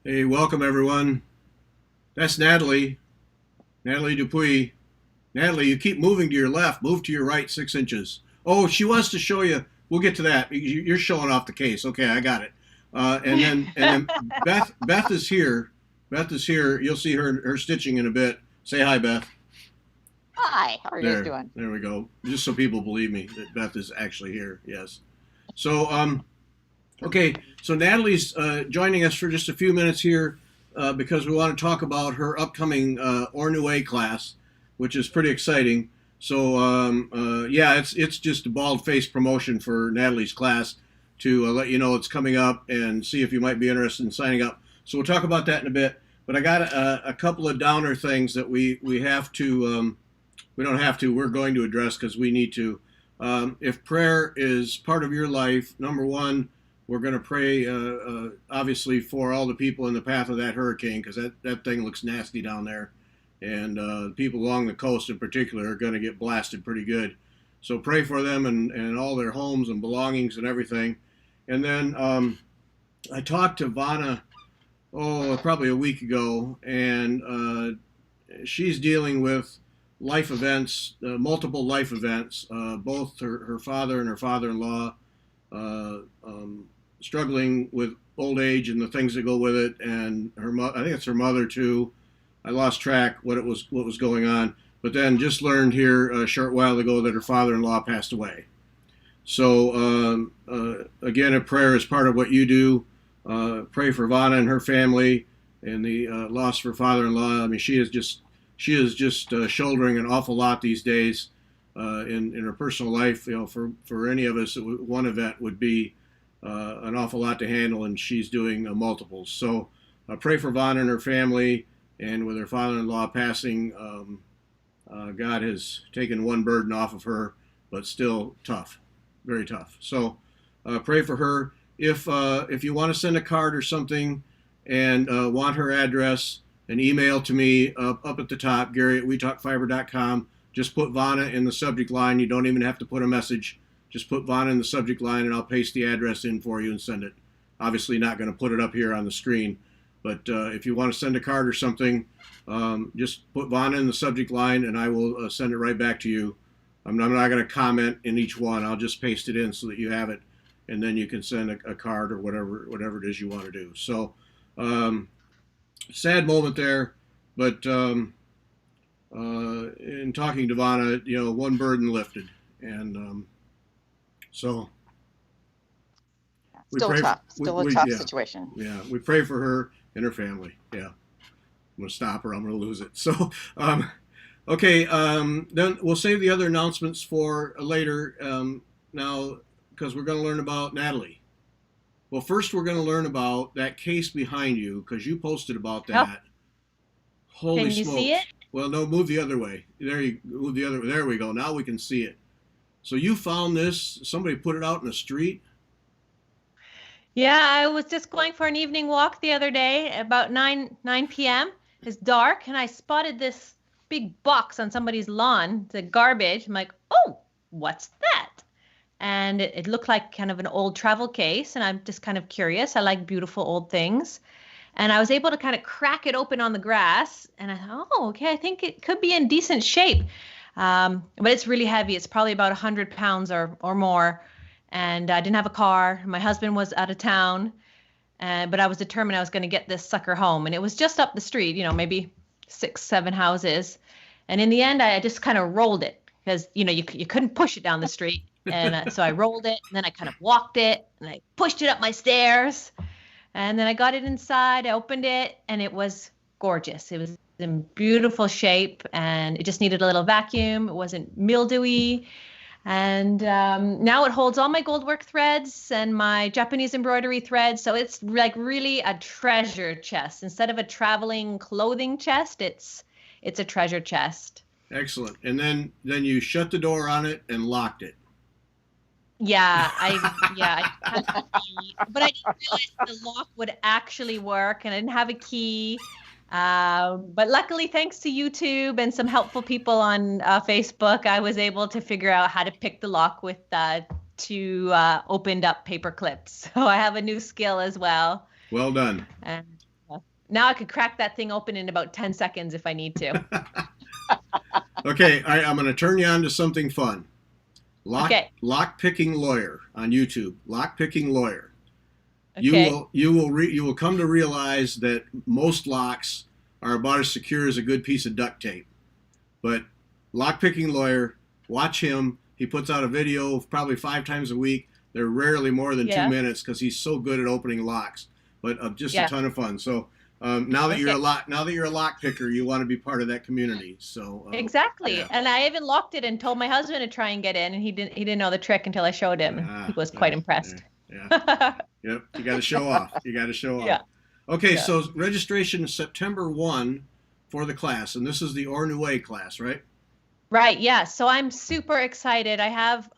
Hey, welcome everyone. That's Natalie Dupuis. Natalie, you keep moving to your left. Move to your right 6 inches. Oh, she wants to show you. We'll get to that. You're showing off the case. Okay, I got it. And then Beth is here. Beth is here. You'll see her stitching in a bit. Say hi, Beth. Hi, how are you guys There, doing? there we go. Just so people believe me that Beth is actually here. Yes. So okay, so Natalie's joining us for just a few minutes here because we want to talk about her upcoming Or Nue class, which is pretty exciting. So yeah, it's just a bald faced promotion for Natalie's class to let you know it's coming up and see if you might be interested in signing up. So we'll talk about that in a bit. But I got a couple of downer things that we have to we don't have to, we're going to address because we need to. If prayer is part of your life, number one, we're going to pray, obviously, for all the people in the path of that hurricane because that thing looks nasty down there. And people along the coast in particular are going to get blasted pretty good. So pray for them and all their homes and belongings and everything. And then I talked to Vanna, probably a week ago, and she's dealing with life events, multiple life events, both her father and her father-in-law uh, um, struggling with old age and the things that go with it, and I think it's her mother too. I lost track what was going on, but then just learned here a short while ago that her father-in-law passed away. So again, a prayer is part of what you do. Pray for Vanna and her family and the loss of her father-in-law. I mean, she is just shouldering an awful lot these days in her personal life. You know, for any of us, one event would be an awful lot to handle, and she's doing multiples. So pray for Vanna and her family, and with her father-in-law passing, God has taken one burden off of her, but still tough, very tough. So pray for her. If you want to send a card or something and want her address, an email to me up at the top, Gary at WeTalkFiber.com. Just put Vanna in the subject line. You don't even have to put a message. Just put Vanna in the subject line, and I'll paste the address in for you and send it. Obviously, not going to put it up here on the screen, but if you want to send a card or something, just put Vanna in the subject line, and I will send it right back to you. I'm not going to comment in each one. I'll just paste it in so that you have it, and then you can send a card or whatever it is you want to do. So. Sad moment there, but in talking to Vanna, one burden lifted, and so we Still pray. tough, still a tough Yeah, situation. yeah, we pray for her and her family. Yeah, I'm gonna stop her. I'm gonna lose it. So, okay, then we'll save the other announcements for later. Now, because we're gonna learn about Natalie. Well, first we're going to learn about that case behind you because you posted about Yep. that. Holy Can you see it? smokes. Well, no, move the other way. There you move the other way. There we go. Now we can see it. So you found this, somebody put it out in the street? Yeah, I was just going for an evening walk the other day, about 9 p.m. It's dark, and I spotted this big box on somebody's lawn, the garbage. I'm like, oh, what's that? And it looked like kind of an old travel case, and I'm just kind of curious. I like beautiful old things. And I was able to kind of crack it open on the grass, and I thought, oh, okay, I think it could be in decent shape. But it's really heavy. It's probably about 100 pounds or more. And I didn't have a car. My husband was out of town, but I was determined I was going to get this sucker home. And it was just up the street, maybe 6, 7 houses. And in the end, I just kind of rolled it because, you couldn't push it down the street. And so I rolled it, and then I kind of walked it, and I pushed it up my stairs. And then I got it inside, I opened it, and it was gorgeous. It was in beautiful shape, and it just needed a little vacuum. It wasn't mildewy. And now it holds all my goldwork threads and my Japanese embroidery threads. So it's like really a treasure chest. Instead of a traveling clothing chest, it's a treasure chest. Excellent. And then you shut the door on it and locked it. Yeah, I had a key, but I didn't realize the lock would actually work, and I didn't have a key. But luckily, thanks to YouTube and some helpful people on Facebook, I was able to figure out how to pick the lock with 2 opened up paper clips. So I have a new skill as well. Well done. And now I could crack that thing open in about 10 seconds if I need to. Okay, I'm going to turn you on to something fun. Lock picking lawyer on YouTube. Lock picking lawyer. Okay. You will come to realize that most locks are about as secure as a good piece of duct tape. But lock picking lawyer, watch him. He puts out a video probably 5 times a week. They're rarely more than 2 minutes because he's so good at opening locks. But just a ton of fun. So now that you're a lock picker, you want to be part of that community. So exactly. Yeah. And I even locked it and told my husband to try and get in, and he didn't know the trick until I showed him. He was quite impressed. Yeah. Yep. You got to show off. Yeah. Okay. Yeah. So registration is September 1 for the class, and this is the Or Nue class, right? Right. Yeah. So I'm super excited. I have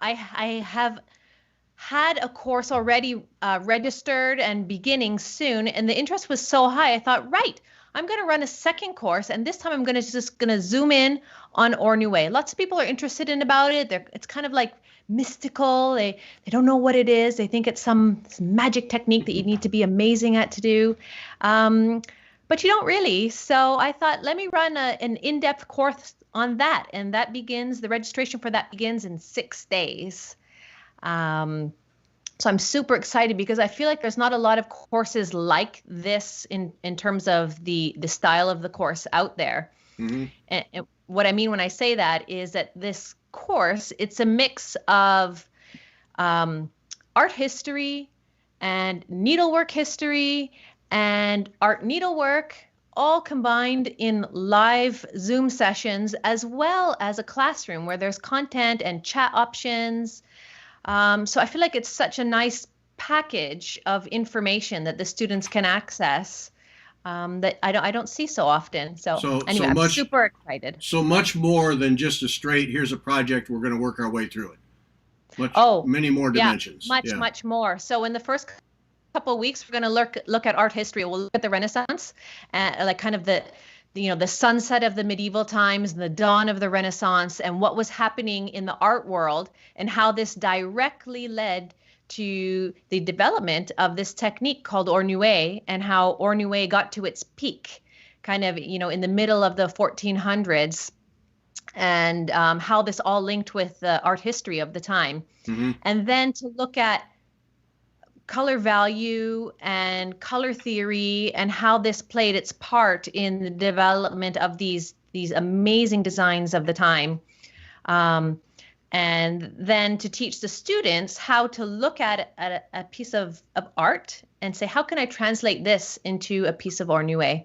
had a course already registered and beginning soon, and the interest was so high. I thought, right, I'm going to run a second course, and this time I'm just going to zoom in on Or Nue. Lots of people are interested in about it. It's kind of like mystical. They don't know what it is. They think it's some magic technique that you need to be amazing at to do. But you don't really. So I thought, let me run an in-depth course on that. And the registration for that begins in 6 days. So I'm super excited because I feel like there's not a lot of courses like this in terms of the style of the course out there. Mm-hmm. And what I mean when I say that is that this course, it's a mix of art history and needlework history and art needlework, all combined in live Zoom sessions, as well as a classroom where there's content and chat options. So I feel like it's such a nice package of information that the students can access that I don't see so often. So anyway, I'm super excited. So much more than just a straight, here's a project, we're going to work our way through it. Many more dimensions. Much more. So in the first couple of weeks, we're going to look at art history. We'll look at the Renaissance, like kind of the sunset of the medieval times, the dawn of the Renaissance, and what was happening in the art world, and how this directly led to the development of this technique called Or Nue, and how Or Nue got to its peak, kind of, in the middle of the 1400s, and how this all linked with the art history of the time. Mm-hmm. And then to look at color value and color theory and how this played its part in the development of these amazing designs of the time. And then to teach the students how to look at a piece of art and say, how can I translate this into a piece of Or Nue?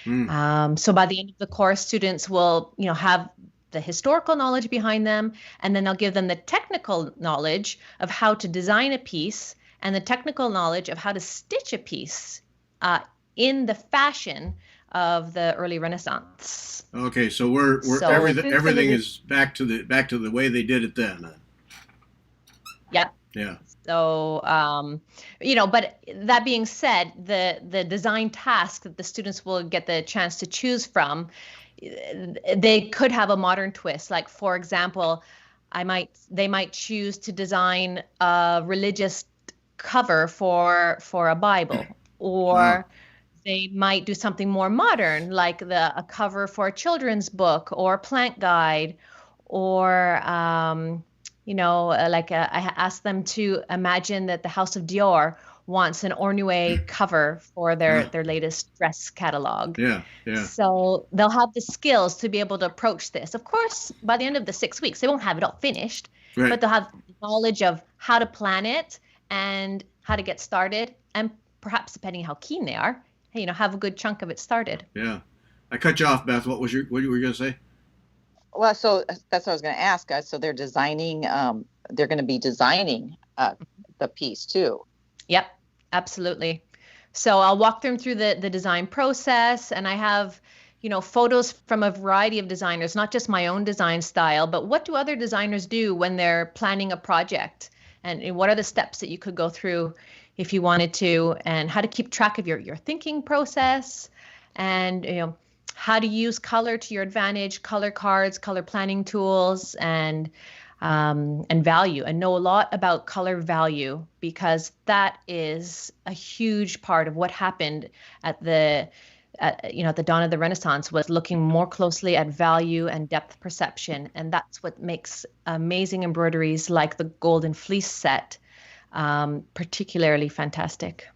So by the end of the course, students will, have the historical knowledge behind them, and then they'll give them the technical knowledge of how to design a piece and the technical knowledge of how to stitch a piece in the fashion of the early Renaissance. Okay, so everything is back to the way they did it then. Yeah. Yeah. So but that being said, the design task that the students will get the chance to choose from, they could have a modern twist. Like, for example, they might choose to design a religious cover for a Bible, or they might do something more modern, like a cover for a children's book or a plant guide, or I asked them to imagine that the House of Dior wants an Or Nue cover for their latest dress catalog. Yeah. So they'll have the skills to be able to approach this. Of course, by the end of the 6 weeks, they won't have it all finished, right, but they'll have knowledge of how to plan it and how to get started, and perhaps, depending how keen they are, have a good chunk of it started. Yeah. I cut you off, Beth. What were you going to say? Well, so that's what I was going to ask. So they're designing, they're going to be designing the piece too. Yep, absolutely. So I'll walk them through the design process, and I have, photos from a variety of designers, not just my own design style, but what do other designers do when they're planning a project? And what are the steps that you could go through if you wanted to, and how to keep track of your thinking process, and how to use color to your advantage, color cards, color planning tools, and value, and know a lot about color value, because that is a huge part of what happened at the at the dawn of the Renaissance was looking more closely at value and depth perception. And that's what makes amazing embroideries like the Golden Fleece set particularly fantastic.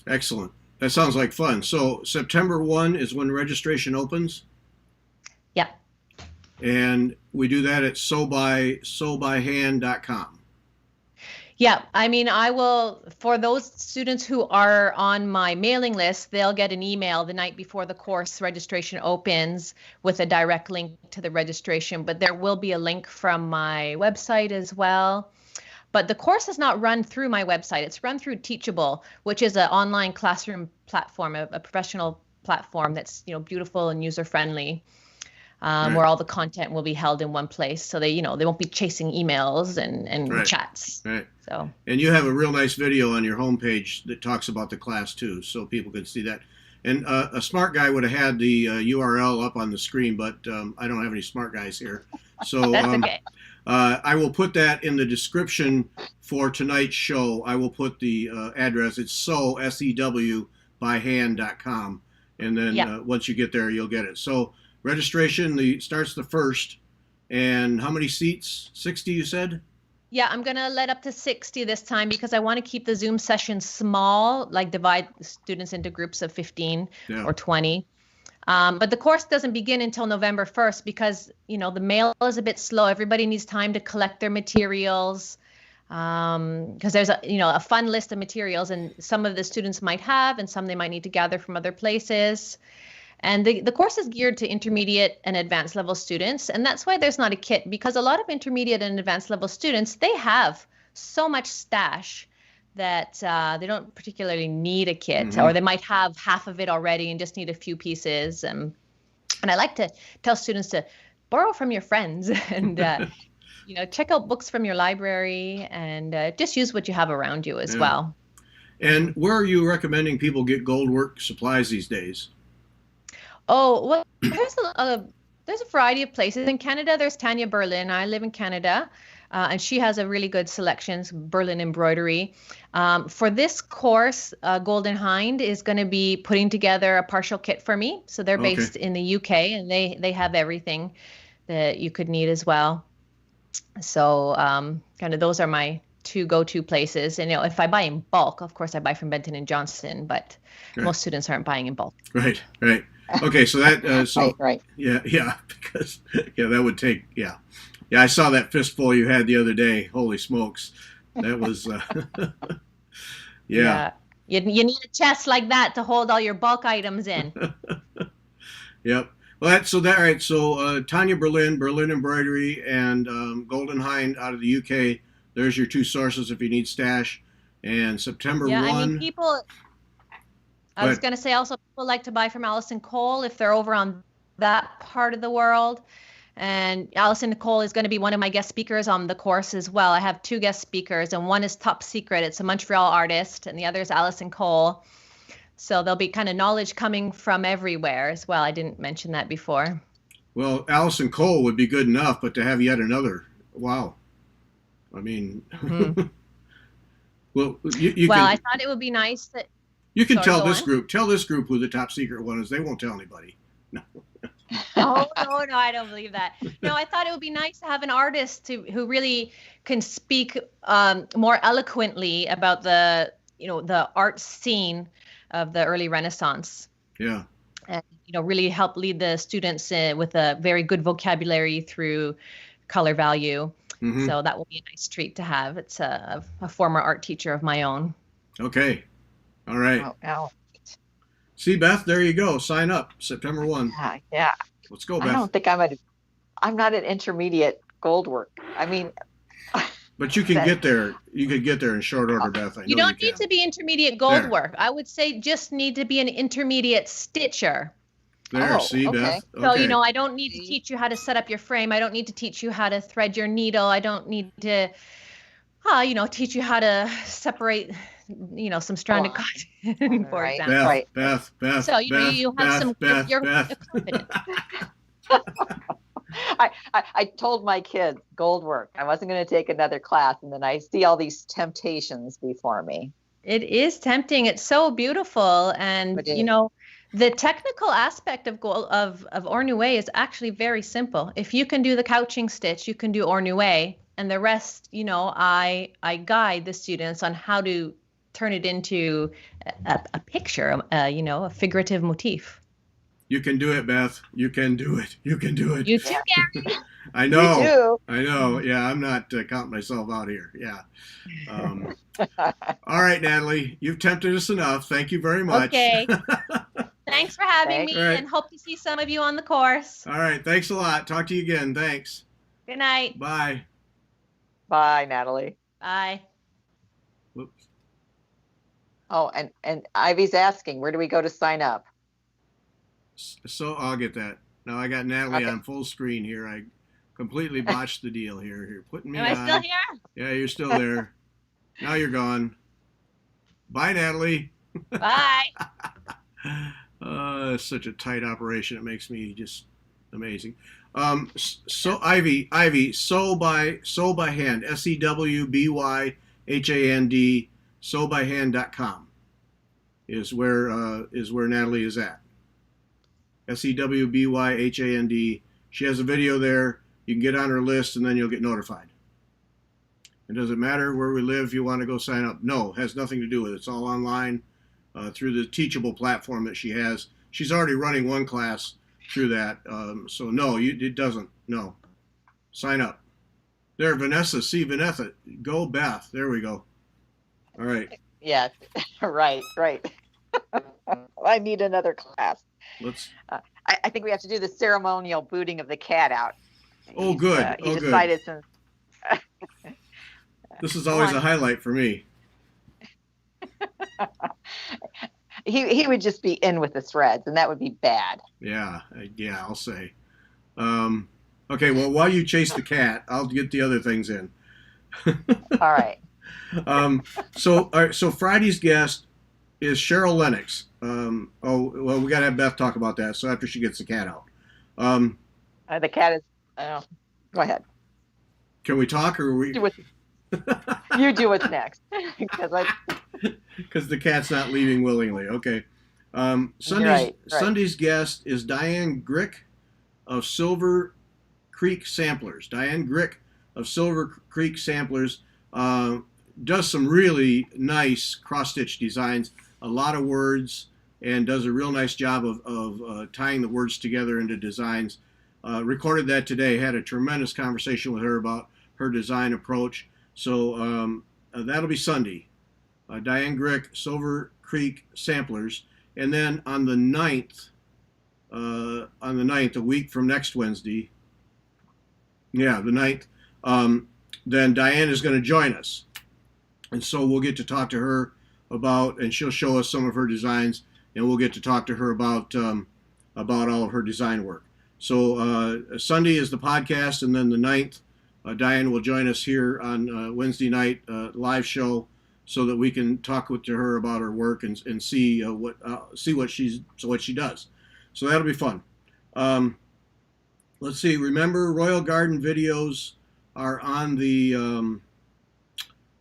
Excellent. That sounds like fun. So September 1 is when registration opens? Yeah. And we do that at sewbyhand.com. Yeah, I mean, I will, for those students who are on my mailing list, they'll get an email the night before the course registration opens with a direct link to the registration, but there will be a link from my website as well. But the course is not run through my website. It's run through Teachable, which is an online classroom platform, a professional platform that's, beautiful and user-friendly. Right. Where all the content will be held in one place, so they won't be chasing emails and Right. chats. Right. So. And you have a real nice video on your homepage that talks about the class too, so people can see that. And a smart guy would have had the URL up on the screen, but I don't have any smart guys here. So That's okay. I will put that in the description for tonight's show. I will put the address. It's SEW by hand.com. And then once you get there, you'll get it. So registration starts the 1st. And how many seats? 60, you said? Yeah, I'm going to let up to 60 this time because I want to keep the Zoom session small, like divide the students into groups of 15 or 20. But the course doesn't begin until November 1st because, the mail is a bit slow. Everybody needs time to collect their materials because there's a fun list of materials, and some of the students might have and some they might need to gather from other places. And the course is geared to intermediate and advanced level students. And that's why there's not a kit, because a lot of intermediate and advanced level students, they have so much stash that they don't particularly need a kit, or they might have half of it already and just need a few pieces. And I like to tell students to borrow from your friends and, check out books from your library and just use what you have around you as well. And where are you recommending people get goldwork supplies these days? Oh, well, there's a variety of places. In Canada, there's Tanya Berlin. I live in Canada, and she has a really good selection, Berlin embroidery. For this course, Golden Hind is going to be putting together a partial kit for me. So they're based in the UK, and they have everything that you could need as well. So kind of those are my two go-to places. And, if I buy in bulk, of course, I buy from Benton & Johnson, but most students aren't buying in bulk. Right. Okay, so that right. Yeah, because that would take I saw that fistful you had the other day. Holy smokes, that was You need a chest like that to hold all your bulk items in. Yep. Well, all right. So Tanya Berlin embroidery, and Golden Hind out of the UK. There's your two sources if you need stash. And September 1. I mean, people. I was going to say also people like to buy from Allison Cole if they're over on that part of the world. And Allison Cole is going to be one of my guest speakers on the course as well. I have two guest speakers, and one is Top Secret. It's a Montreal artist, and the other is Allison Cole. So there'll be kind of knowledge coming from everywhere as well. I didn't mention that before. Well, Allison Cole would be good enough, but to have yet another, wow. I mean, well, you can, I thought it would be nice that. You can tell this group who the Top Secret one is. They won't tell anybody. No. No, I don't believe that. No, I thought it would be nice to have an artist who really can speak more eloquently about the art scene of the early Renaissance. Yeah. And really help lead the students with a very good vocabulary through color value. Mm-hmm. So that will be a nice treat to have. It's a former art teacher of my own. Okay. All right. Oh. See, Beth, there you go. Sign up September 1. Yeah. Let's go, Beth. I don't think I'm not an intermediate gold work. I mean, but you can get there. You could get there in short order, Beth. I know you don't need to be intermediate gold work. I would say just need to be an intermediate stitcher. There, see, okay. Beth. Okay. So, I don't need to teach you how to set up your frame. I don't need to teach you how to thread your needle. I don't need to, teach you how to separate, some stranded cotton, for example. Beth. So, you have you're confident. I told my kids gold work. I wasn't going to take another class, and then I see all these temptations before me. It is tempting. It's so beautiful, and The technical aspect of Or Nue is actually very simple. If you can do the couching stitch, you can do Or Nue, and the rest, I guide the students on how to turn it into a picture, a figurative motif. You can do it, Beth. You can do it. You can do it. You too, Yeah. Gary. I know. You too. I know. Yeah, I'm not counting myself out here. Yeah. All right, Natalie, you've tempted us enough. Thank you very much. Okay. Thanks for having me, Right. and hope to see some of you on the course. All right. Thanks a lot. Talk to you again. Thanks. Good night. Bye. Bye, Natalie. Bye. Whoops. Oh, and Ivy's asking, where do we go to sign up? So I'll get that. Now I got Natalie Okay. on full screen here. I completely botched the deal here. You're putting me Am I on. still here? Yeah, you're still there. Now you're gone. Bye, Natalie. Bye. It's such a tight operation. It makes me just amazing. So Ivy, sew by hand, SEWBYHAND, sewbyhand.com is where Natalie is at. SEWBYHAND. She has a video there. You can get on her list, and then you'll get notified. It doesn't matter where we live if you want to go sign up. No, it has nothing to do with it. It's all online through the Teachable platform that she has. She's already running one class through that. So no, it doesn't. No. Sign up. There, Vanessa. See, Vanessa. Go, Beth. There we go. All right. Yeah, right. I need another class. Let's. I think we have to do the ceremonial booting of the cat out. Oh, good. He Good. decided since. This is always a highlight for me. He would just be in with the threads, and that would be bad. Yeah, I'll say. Okay, well, while you chase the cat, I'll get the other things in. All right. So Friday's guest is Cheryl Lennox. We got to have Beth talk about that. So after she gets the cat out, The cat is. Go ahead. can we talk, or are we? You do what's next, Because the cat's not leaving willingly. Okay. Right. Sunday's guest is Diane Grick of Silver Creek Samplers. Diane Grick of Silver Creek Samplers does some really nice cross-stitch designs, a lot of words, and does a real nice job of tying the words together into designs. Recorded that today, had a tremendous conversation with her about her design approach. So that'll be Sunday. Diane Grick, Silver Creek Samplers. And then on the 9th, a week from next Wednesday, the 9th, then Diane is going to join us. And so we'll get to talk to her about, and she'll show us some of her designs, and we'll get to talk to her about all of her design work. So Sunday is the podcast, and then the 9th, Diane will join us here on Wednesday night live show, so that we can talk to her about her work and see what she does. So that'll be fun. Let's see. Remember, Royal Garden videos are on the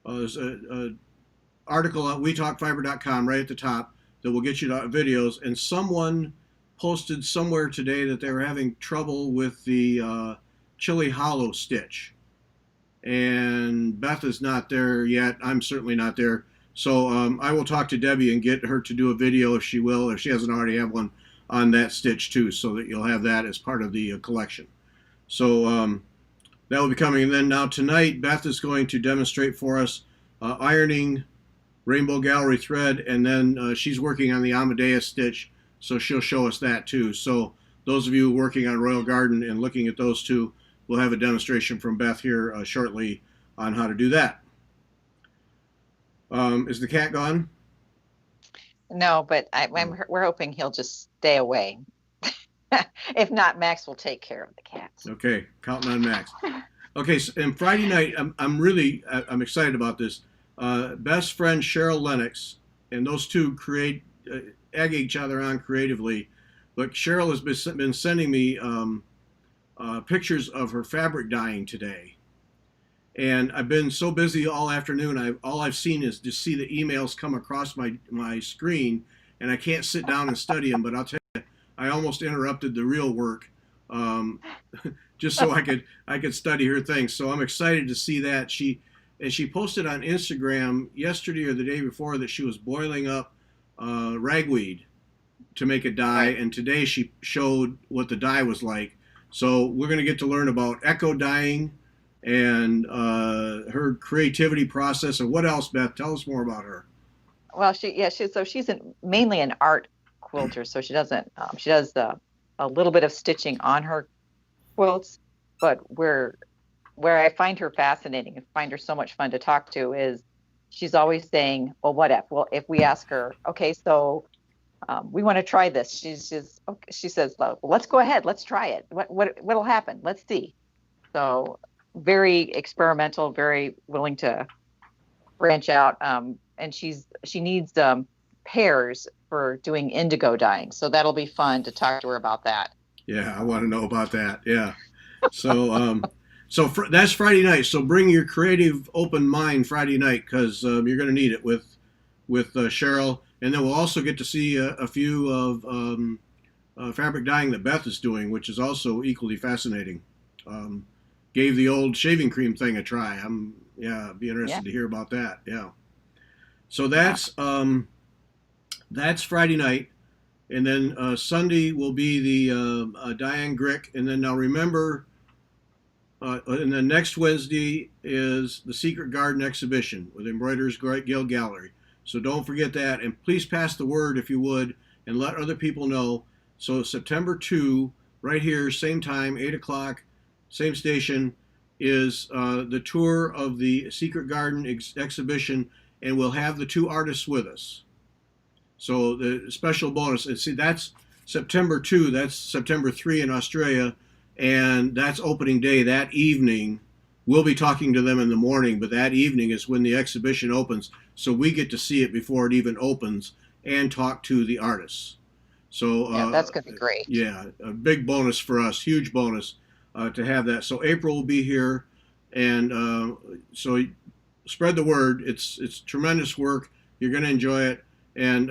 there's a article at wetalkfiber.com right at the top that will get you to videos. And someone posted somewhere today that they were having trouble with the Chili Hollow stitch. And Beth is not there yet. I'm certainly not there. So I will talk to Debbie and get her to do a video if she will, if she hasn't already have one on that stitch too, so that you'll have that as part of the collection. So that will be coming. And then now tonight, Beth is going to demonstrate for us ironing Rainbow Gallery thread, and then she's working on the Amadeus stitch, so she'll show us that too. So those of you working on Royal Garden and looking at those two, we'll have a demonstration from Beth here shortly on how to do that. Is the cat gone? No, but we're hoping he'll just stay away. If not, Max will take care of the cats. Okay, counting on Max. Okay, so, and Friday night, I'm excited about this. Best friend Cheryl Lennox, and those two egg each other on creatively. But Cheryl has been sending me pictures of her fabric dyeing today. And I've been so busy all afternoon, all I've seen is just see the emails come across my screen, and I can't sit down and study them. But I'll tell you, I almost interrupted the real work, just so I could study her things. So I'm excited to see that. She posted on Instagram yesterday or the day before that she was boiling up ragweed to make a dye, and today she showed what the dye was like. So we're going to get to learn about eco dyeing and her creativity process. And what else, Beth? Tell us more about her. Well, she's mainly an art quilter, so she doesn't she does a little bit of stitching on her quilts, but where I find her fascinating and find her so much fun to talk to is she's always saying, well, what if? Well, if we ask her, okay, so we want to try this. She says, well, let's go ahead. Let's try it. What'll happen? Let's see. So very experimental, very willing to branch out. And she needs pairs for doing indigo dyeing. So that'll be fun to talk to her about that. Yeah, I want to know about that. Yeah. So, that's Friday night. So bring your creative, open mind Friday night, because you're going to need it with Cheryl, and then we'll also get to see a few of fabric dyeing that Beth is doing, which is also equally fascinating. Gave the old shaving cream thing a try. Be interested to hear about that. Yeah. So that's Friday night, and then Sunday will be the Diane Grick, and then now remember. And then next Wednesday is the Secret Garden exhibition with Embroiderers Guild Gallery. So don't forget that, and please pass the word if you would, and let other people know. So September 2, right here, same time, 8 o'clock, same station, is the tour of the Secret Garden exhibition, and we'll have the two artists with us. So the special bonus, and see, that's September 2, that's September 3 in Australia, and that's opening day that evening. We'll be talking to them in the morning, but that evening is when the exhibition opens, so we get to see it before it even opens and talk to the artists. So that's going to be great. Yeah, a big bonus for us, huge bonus to have that. So April will be here, and so spread the word. It's tremendous work. You're going to enjoy it, and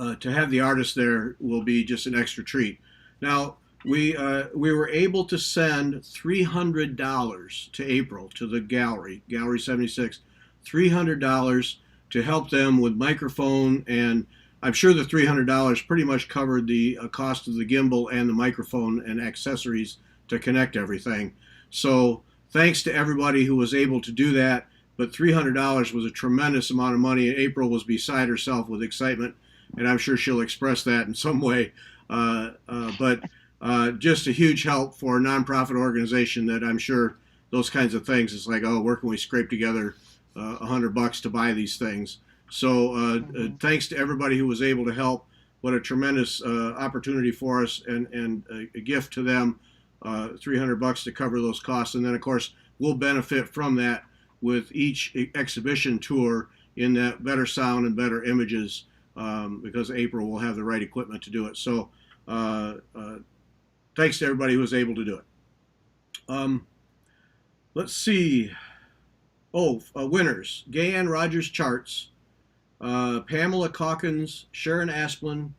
to have the artists there will be just an extra treat. Now, we were able to send $300 to April, to the Gallery 76, $300 to help them with microphone, and I'm sure the $300 pretty much covered the cost of the gimbal and the microphone and accessories to connect everything. So thanks to everybody who was able to do that, but $300 was a tremendous amount of money, and April was beside herself with excitement, and I'm sure she'll express that in some way. But just a huge help for a nonprofit organization that I'm sure those kinds of things, it's like, oh, where can we scrape together $100 to buy these things? So thanks to everybody who was able to help. What a tremendous opportunity for us, and a gift to them, $300 to cover those costs. And then, of course, we'll benefit from that with each exhibition tour in that better sound and better images, because April will have the right equipment to do it. So thanks to everybody who was able to do it. Let's see. Winners. Gayanne Rogers Charts, Pamela Calkins, Sharon Asplin,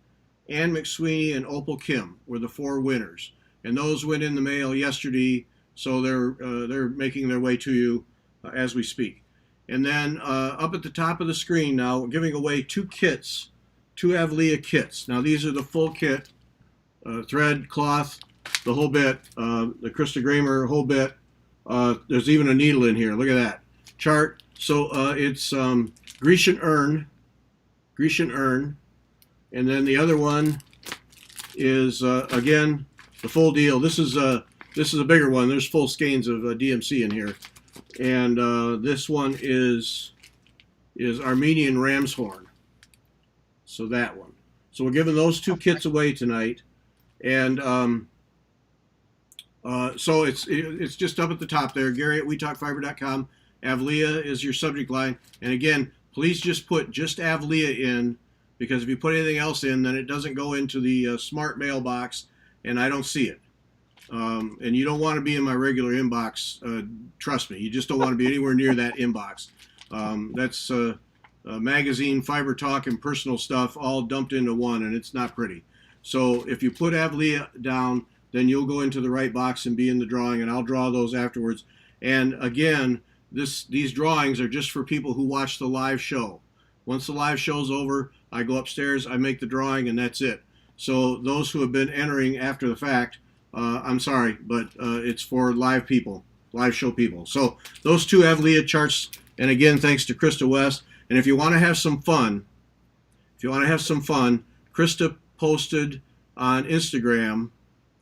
Ann McSweeney, and Opal Kim were the 4 winners. And those went in the mail yesterday, so they're making their way to you as we speak. And then up at the top of the screen now, we're giving away 2 kits, 2 Avlia kits. Now these are the full kit, thread, cloth, the whole bit, the Krista Gramer whole bit. There's even a needle in here. Look at that chart. So it's Grecian urn, and then the other one is again the full deal. This is a bigger one. There's full skeins of DMC in here, and this one is Armenian ram's horn. So that one. So we're giving those 2 kits away tonight, and so it's just up at the top there. Gary at WeTalkFiber.com. Avlia is your subject line, and again, please just put just Avlia in, because if you put anything else in, then it doesn't go into the smart mailbox, and I don't see it. And you don't want to be in my regular inbox. Trust me, you just don't want to be anywhere near that inbox. That's magazine, fiber talk, and personal stuff all dumped into one, and it's not pretty. So if you put Avlia down, then you'll go into the right box and be in the drawing, and I'll draw those afterwards. And again, these drawings are just for people who watch the live show. Once the live show's over, I go upstairs, I make the drawing, and that's it. So those who have been entering after the fact, I'm sorry, but it's for live people, live show people. So those two Avlia charts, and again, thanks to Krista West. And if you want to have some fun, Krista posted on Instagram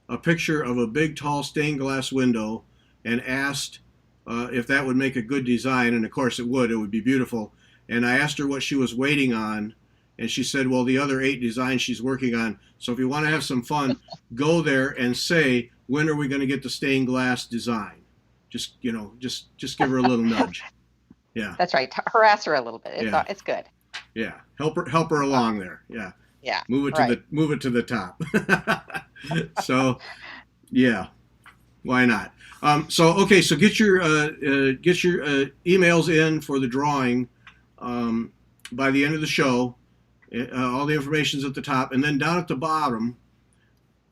a picture of a big, tall stained glass window and asked if that would make a good design. And of course it would be beautiful. And I asked her what she was waiting on. And she said, well, the other 8 designs she's working on. So if you want to have some fun, go there and say, when are we going to get the stained glass design? Just give her a little nudge. Yeah. That's right. Harass her a little bit. It's good. Yeah. Help her along there. Yeah. Yeah. Move it to the top. So, yeah. Why not? So get your emails in for the drawing by the end of the show. All the information's at the top, and then down at the bottom,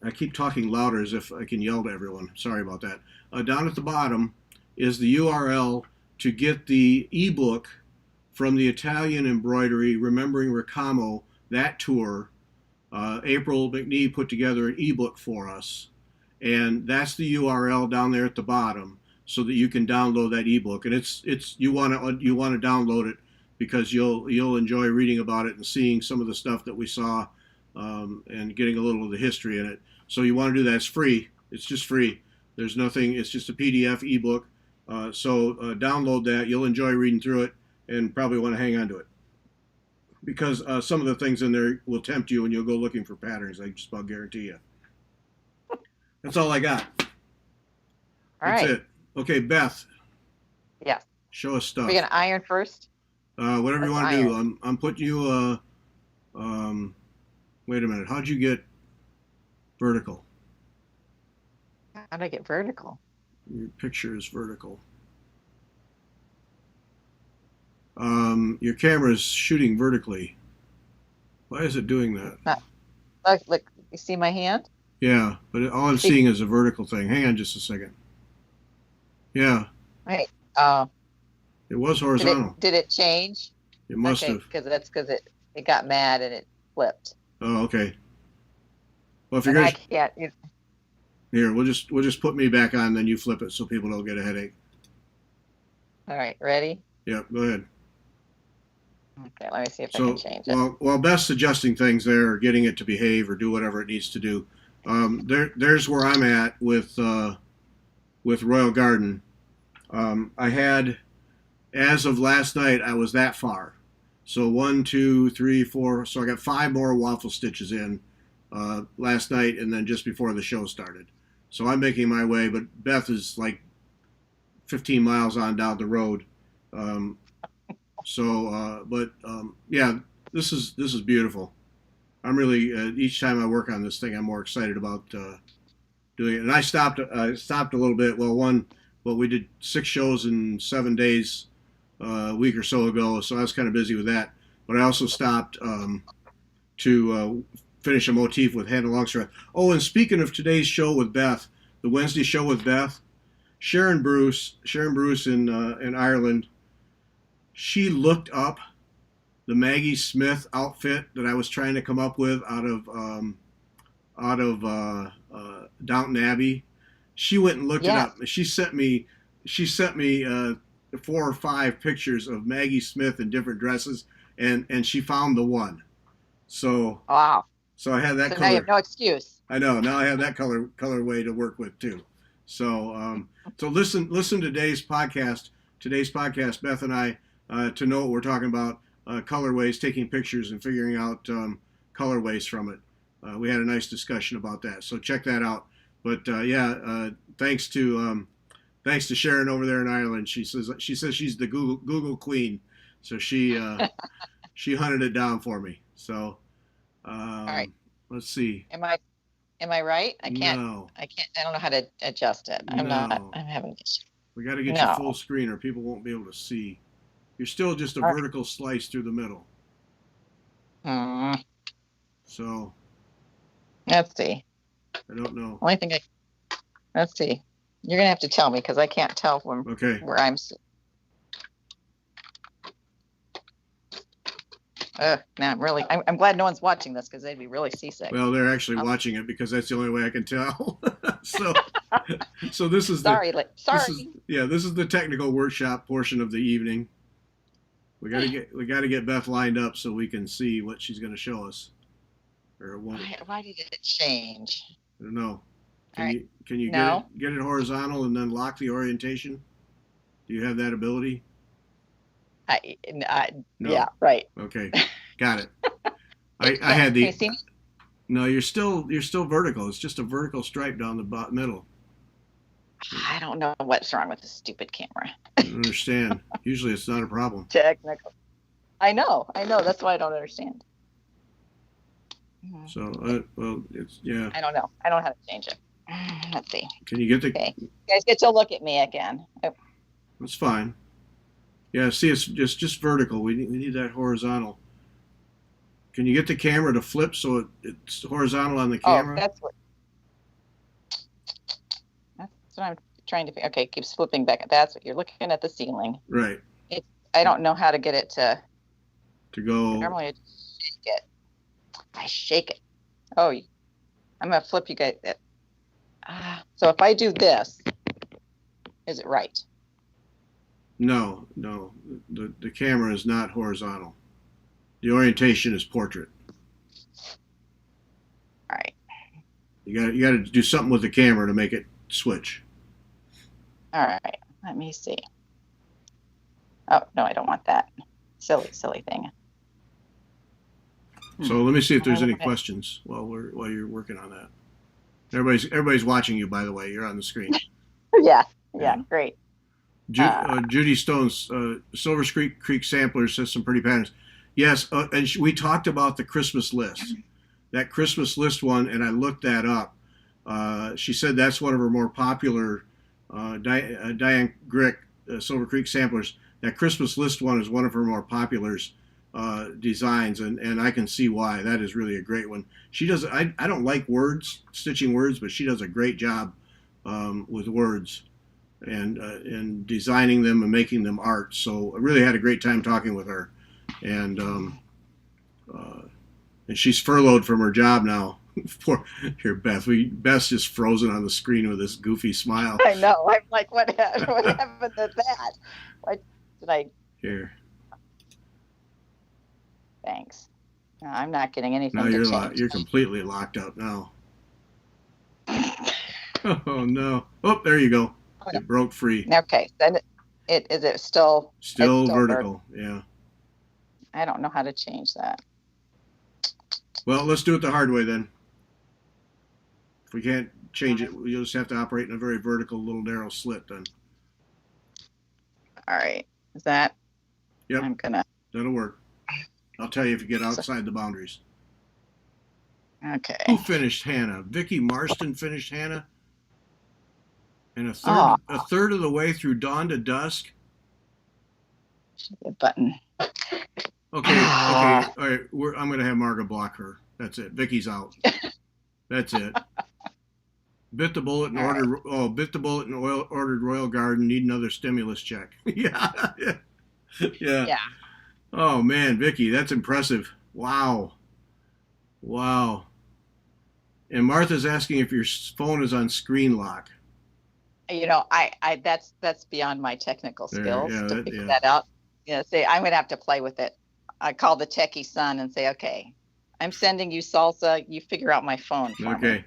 I keep talking louder as if I can yell to everyone. Sorry about that. Down at the bottom is the URL to get the ebook from the Italian embroidery, Remembering Ricamo, that tour. April McNee put together an ebook for us, and that's the URL down there at the bottom, so that you can download that ebook. And it's you want to download it because you'll enjoy reading about it and seeing some of the stuff that we saw, and getting a little of the history in it. So you want to do that. It's free. It's just free. There's nothing. It's just a PDF ebook. So download that. You'll enjoy reading through it and probably want to hang on to it, because some of the things in there will tempt you and you'll go looking for patterns. I just about guarantee you. That's all I got. That's it. Okay, Beth. Yes. Show us stuff. We're gonna iron first. Whatever you want to do. I'm putting you. Wait a minute. How'd you get vertical? How do I get vertical? Your picture is vertical. Your camera is shooting vertically. Why is it doing that? Look, you see my hand? Yeah, but all I'm seeing is a vertical thing. Hang on just a second. Yeah. Right. It was horizontal. Did it change? It must have. Because it got mad and it flipped. Oh, okay. Well, if you're And gonna, I can't. here, we'll just put me back on, then you flip it so people don't get a headache. All right, ready? Yeah, go ahead. Okay, let me see if I can change it. While Beth's adjusting things there, or getting it to behave, or do whatever it needs to do, there's where I'm at with Royal Garden. I had, as of last night, I was that far. So 1, 2, 3, 4. So I got 5 more waffle stitches in last night, and then just before the show started. So I'm making my way, but Beth is like 15 miles on down the road. Yeah, this is beautiful. I'm really each time I work on this thing, I'm more excited about doing it. And I stopped a little bit. Well, we did 6 shows in 7 days a week or so ago, so I was kind of busy with that. But I also stopped to finish a motif with Hannah Longstreth. Oh, and speaking of today's show with Beth, the Wednesday show with Beth, Sharon Bruce in Ireland, she looked up the Maggie Smith outfit that I was trying to come up with out of Downton Abbey. She went and looked it up. She sent me 4 or 5 pictures of Maggie Smith in different dresses, and she found the one. So wow. So I had that so color. Now you have no excuse. I know. Now I have that colorway to work with too. So so listen to today's podcast, Beth and I, to know what we're talking about, colorways, taking pictures and figuring out colorways from it. We had a nice discussion about that. So check that out. But thanks to Sharon over there in Ireland. She says she's the Google queen. So she hunted it down for me. So all right. Let's see. Am I right? I can't. No. I don't know how to adjust it. I'm having issues. We got to get you full screen, or people won't be able to see. You're still just a All right. vertical slice through the middle. So Let's see. I don't know. Only thing let's see. You're gonna have to tell me because I can't tell from Okay. where I'm. Now I'm glad no one's watching this because they'd be really seasick. Well, they're actually watching it because that's the only way I can tell. so, so this is sorry. this is the technical workshop portion of the evening. We gotta get Beth lined up so we can see what she's gonna show us. Or Why did it change? I don't know. Can All you No. get it horizontal and then lock the orientation? Do you have that ability? No. Yeah, right. Okay, got it. I had Can you the. see me? No, you're still vertical. It's just a vertical stripe down the middle. I don't know what's wrong with this stupid camera. I don't understand. Usually it's not a problem. Technical. I know. That's why I don't understand. So, well, it's yeah. I don't know. I don't know how to change it. Let's see. Can you get the? Okay, you guys get to look at me again. Oh, That's fine. Yeah, see, it's just vertical. We need that horizontal. Can you get the camera to flip so it's horizontal on the camera? that's what I'm trying to figure. Okay, it keeps flipping back. That's what you're looking at, the ceiling. Right. I don't know how to get it to go. Normally I just shake it. I shake it. Oh, I'm gonna flip you guys. So if I do this, is it right? No. The camera is not horizontal. The orientation is portrait. All right. You got to do something with the camera to make it switch. All right. Let me see. Oh no, I don't want that. Silly thing. So let me see if there's any questions while you're working on that. Everybody's watching you, by the way. You're on the screen. Yeah, great. Judy Stone's Silver Creek Sampler says some pretty patterns. Yes, and we talked about the Christmas list, that Christmas list one, and I looked that up. She said that's one of her more popular, Diane Grick, Silver Creek Samplers. That Christmas list one is one of her more popular designs, and I can see why. That is really a great one. She does. I don't like stitching words, but she does a great job with words and designing them and making them art. So I really had a great time talking with her, and she's furloughed from her job now. Poor here, Beth. Beth's just frozen on the screen with this goofy smile. I know. I'm like, what happened to that? Why did I? Here. Thanks. No, I'm not getting anything. Now you're change. completely locked up now. Oh no! Oh, there you go. It broke free. Okay, then is it still vertical? Yeah. I don't know how to change that. Well, let's do it the hard way then. If we can't change it, you'll just have to operate in a very vertical, little narrow slit then. All right. Is that? Yep. That'll work. I'll tell you if you get outside the boundaries. Okay. Who finished Hannah? Vicki Marston finished Hannah. And a third of the way through Dawn to Dusk. Should be a button. Okay. All right. I'm going to have Marga block her. That's it. Vicky's out. That's it. Bit the bullet and ordered. Right. Oh, bit the bullet and ordered Royal Garden. Need another stimulus check. Yeah. Oh man, Vicky, that's impressive. Wow. And Martha's asking if your phone is on screen lock. You know, I that's beyond my technical skills to figure that out. Say I'm gonna have to play with it. I call the techie son and say, okay, I'm sending you salsa. You figure out my phone for me.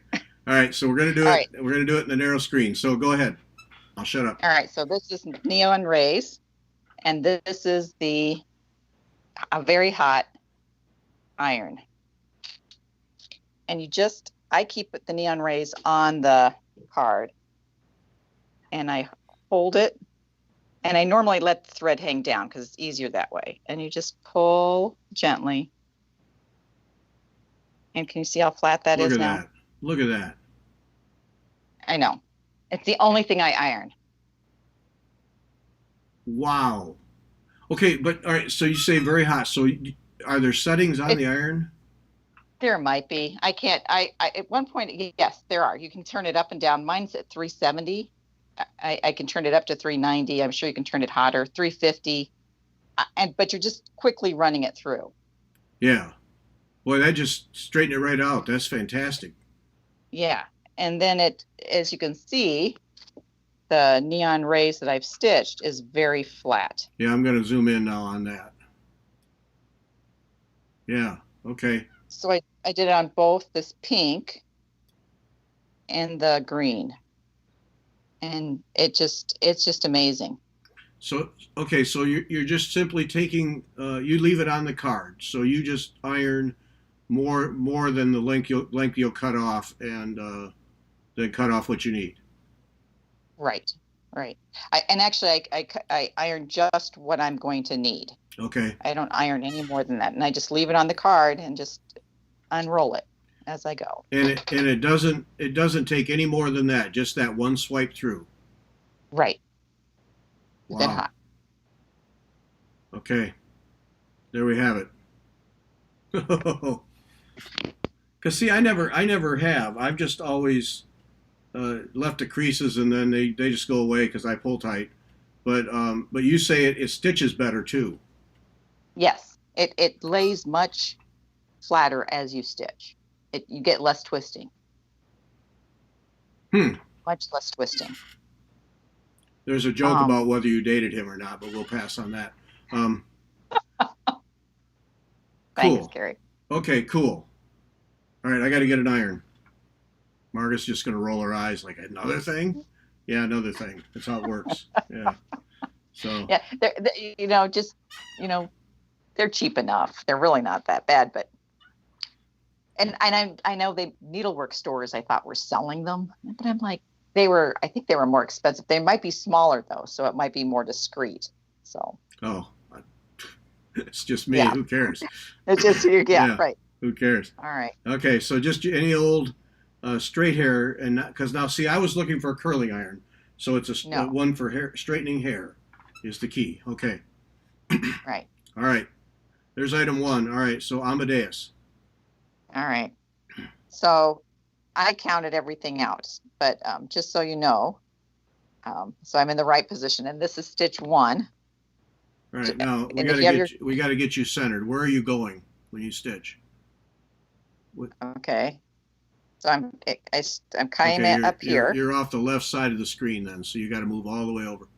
All right, so we're gonna do it. Right. We're gonna do it in the narrow screen. So go ahead. I'll shut up. All right. So this is neon rays, and this is a very hot iron. And I keep the neon rays on the card, and I hold it, and I normally let the thread hang down because it's easier that way. And you just pull gently. And can you see how flat that is now? Look at that. I know. It's the only thing I iron. Wow. Okay, but all right. So you say very hot. So are there settings on It, the iron? there might be. I can't. I at one point, yes, there are. You can turn it up and down. Mine's at 370. I can turn it up to 390. I'm sure you can turn it hotter, 350. But you're just quickly running it through. Yeah. Boy, that just straightened it right out. That's fantastic. Yeah. And then as you can see, the neon rays that I've stitched is very flat. Yeah, I'm going to zoom in now on that. Yeah. Okay. So I did it on both this pink and the green. And it's just amazing. So okay, so you're just simply taking you leave it on the card. So you just iron more than the length you'll cut off, and then cut off what you need. Right. Right. And actually I iron just what I'm going to need. Okay. I don't iron any more than that. And I just leave it on the card and just unroll it as I go. And it doesn't take any more than that. Just that one swipe through. Right. Then Wow. hot. Okay. There we have it. Because see, I never have. I've just always left the creases and then they just go away because I pull tight. But you say it stitches better too. Yes. It lays much flatter as you stitch. You get less twisting. Much less twisting. There's a joke about whether you dated him or not, but we'll pass on that. Thanks, Cool. Gary. Okay, cool. All right, I got to get an iron. Margaret's just going to roll her eyes like, another thing? Yeah, another thing. That's how it works. Yeah. So. Yeah, they're cheap enough. They're really not that bad, but I know the needlework stores I thought were selling them, but I'm like, I think they were more expensive. They might be smaller though, so it might be more discreet. So. Oh, it's just me. Yeah. Who cares? It's just you. Yeah, right. Who cares? All right. Okay, so just any old straight hair, and because now see, I was looking for a curling iron, so it's one for hair straightening hair is the key. Okay. Right. All right. There's item one. All right. So Amadeus. All right. So I counted everything out, but just so you know, so I'm in the right position, and this is stitch 1. All right. Now we got to get you centered. Where are you going when you stitch? Okay. So I'm kind of up here. You're off the left side of the screen then, so you got to move all the way over.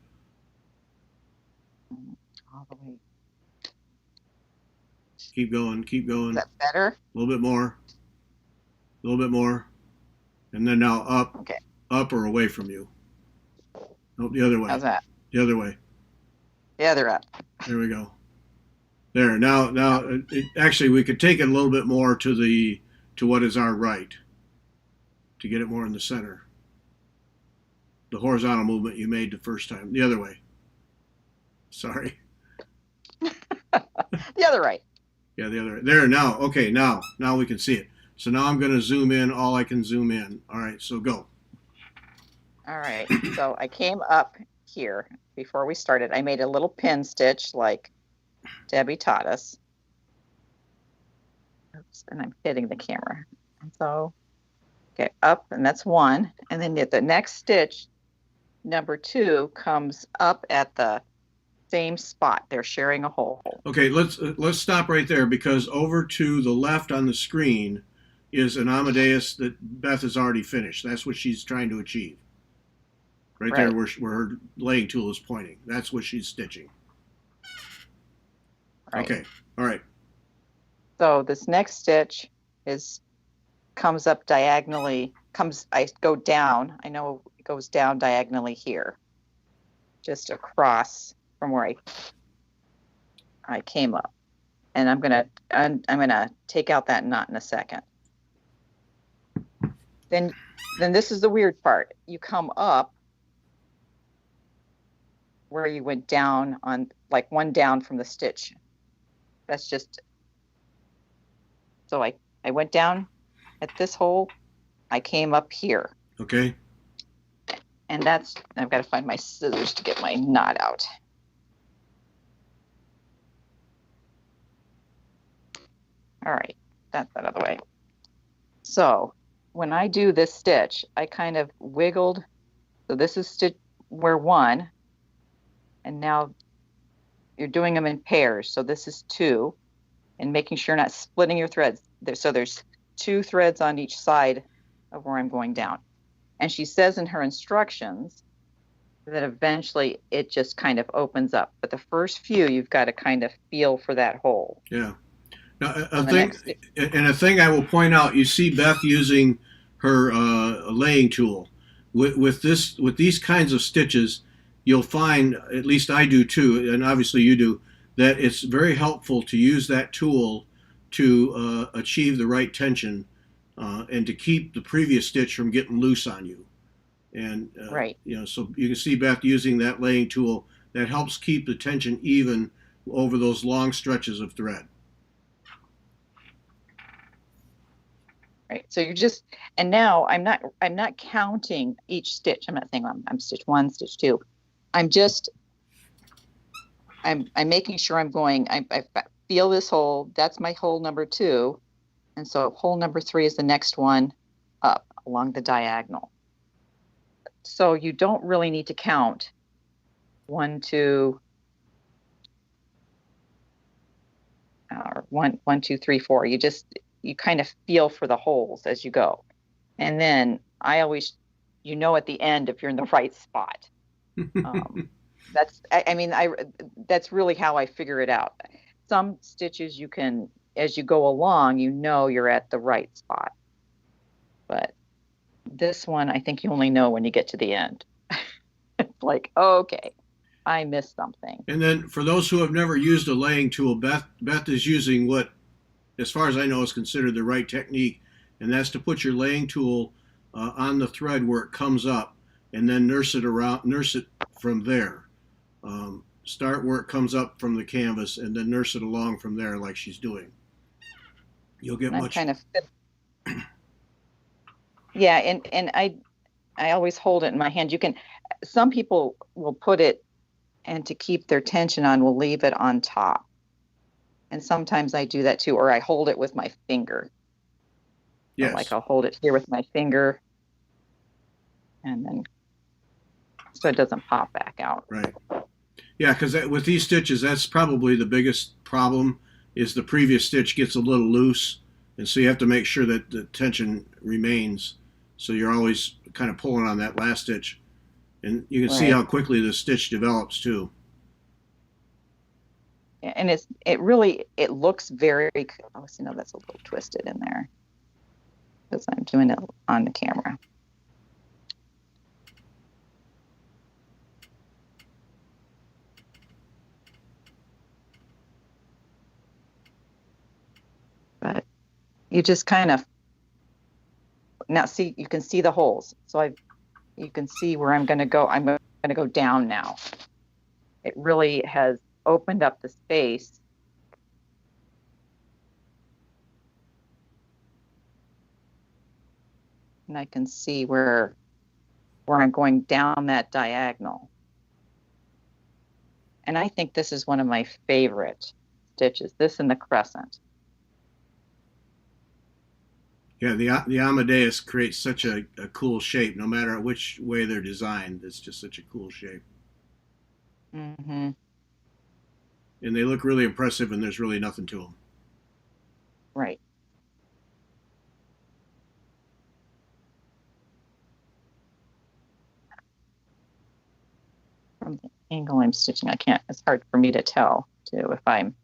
All the way. Keep going. Keep going. Is that better? A little bit more. A little bit more. And then now up. Okay. Up or away from you. Nope, the other way. How's that? The other way. The other up. There we go. There. Now, actually, we could take it a little bit more to what is our right, to get it more in the center. The horizontal movement you made the first time. The other way. Sorry. The other right. Yeah, the other way. There. Now. Okay. Now we can see it. So now I'm going to zoom in all I can zoom in. All right. So go. All right. So I came up here before we started. I made a little pin stitch like Debbie taught us. Oops, and I'm hitting the camera. And so get up, and that's 1. And then the next stitch, number 2, comes up at the same spot. They're sharing a hole. Okay, let's stop right there, because over to the left on the screen is an Amadeus that Beth has already finished. That's what she's trying to achieve. Right there where her laying tool is pointing. That's what she's stitching. Right. Okay. All right. So this next stitch comes up diagonally. I go down. I know it goes down diagonally here, just across from where I came up. And I'm gonna take out that knot in a second. Then this is the weird part. You come up where you went down on, like, one down from the stitch. That's just, so I went down at this hole. I came up here. Okay. And I've got to find my scissors to get my knot out. All right, that's that out of the way. So when I do this stitch, I kind of wiggled. So this is stitch where one, and now you're doing them in pairs. So this is two, and making sure you're not splitting your threads. So there's two threads on each side of where I'm going down. And she says in her instructions that eventually it just kind of opens up. But the first few, you've got to kind of feel for that hole. Yeah. Now, And a thing I will point out, you see Beth using her laying tool. With these kinds of stitches, you'll find, at least I do too, and obviously you do, that it's very helpful to use that tool to achieve the right tension and to keep the previous stitch from getting loose on you. And right. so you can see Beth using that laying tool that helps keep the tension even over those long stretches of thread. Right. So you're just, and now I'm not counting each stitch. I'm not saying I'm stitch one, stitch two. I'm making sure I'm going, I feel this hole. That's my hole number two. And so hole number three is the next one up along the diagonal. So you don't really need to count 1, 2, or 1, 2, 3, 4. You kind of feel for the holes as you go. And then I always, at the end if you're in the right spot. That's really how I figure it out. Some stitches you can, as you go along, you're at the right spot. But this one, I think you only know when you get to the end. It's like, okay, I missed something. And then for those who have never used a laying tool, Beth is using what, as far as I know, is considered the right technique, and that's to put your laying tool on the thread where it comes up, and then nurse it from there. Start where it comes up from the canvas, and then nurse it along from there, like she's doing. You'll get much. Kind of. Yeah, and I always hold it in my hand. Some people will put it, and to keep their tension on, will leave it on top. And sometimes I do that too, or I hold it with my finger. Yes. So like I'll hold it here with my finger, and then so it doesn't pop back out. Right. Yeah, because with these stitches, that's probably the biggest problem, is the previous stitch gets a little loose, and so you have to make sure that the tension remains. So you're always kind of pulling on that last stitch, and you can see how quickly the stitch develops too. And it looks very, oh, so no, that's a little twisted in there because I'm doing it on the camera. But you just kind of, now see, you can see the holes. So you can see where I'm going to go. I'm going to go down now. It really has opened up the space. And I can see where I'm going down that diagonal. And I think this is one of my favorite stitches, this and the crescent. Yeah, the Amadeus creates such a cool shape, no matter which way they're designed. It's just such a cool shape. Mm-hmm. And they look really impressive, and there's really nothing to them. Right. From the angle I'm stitching, it's hard for me to tell too if I'm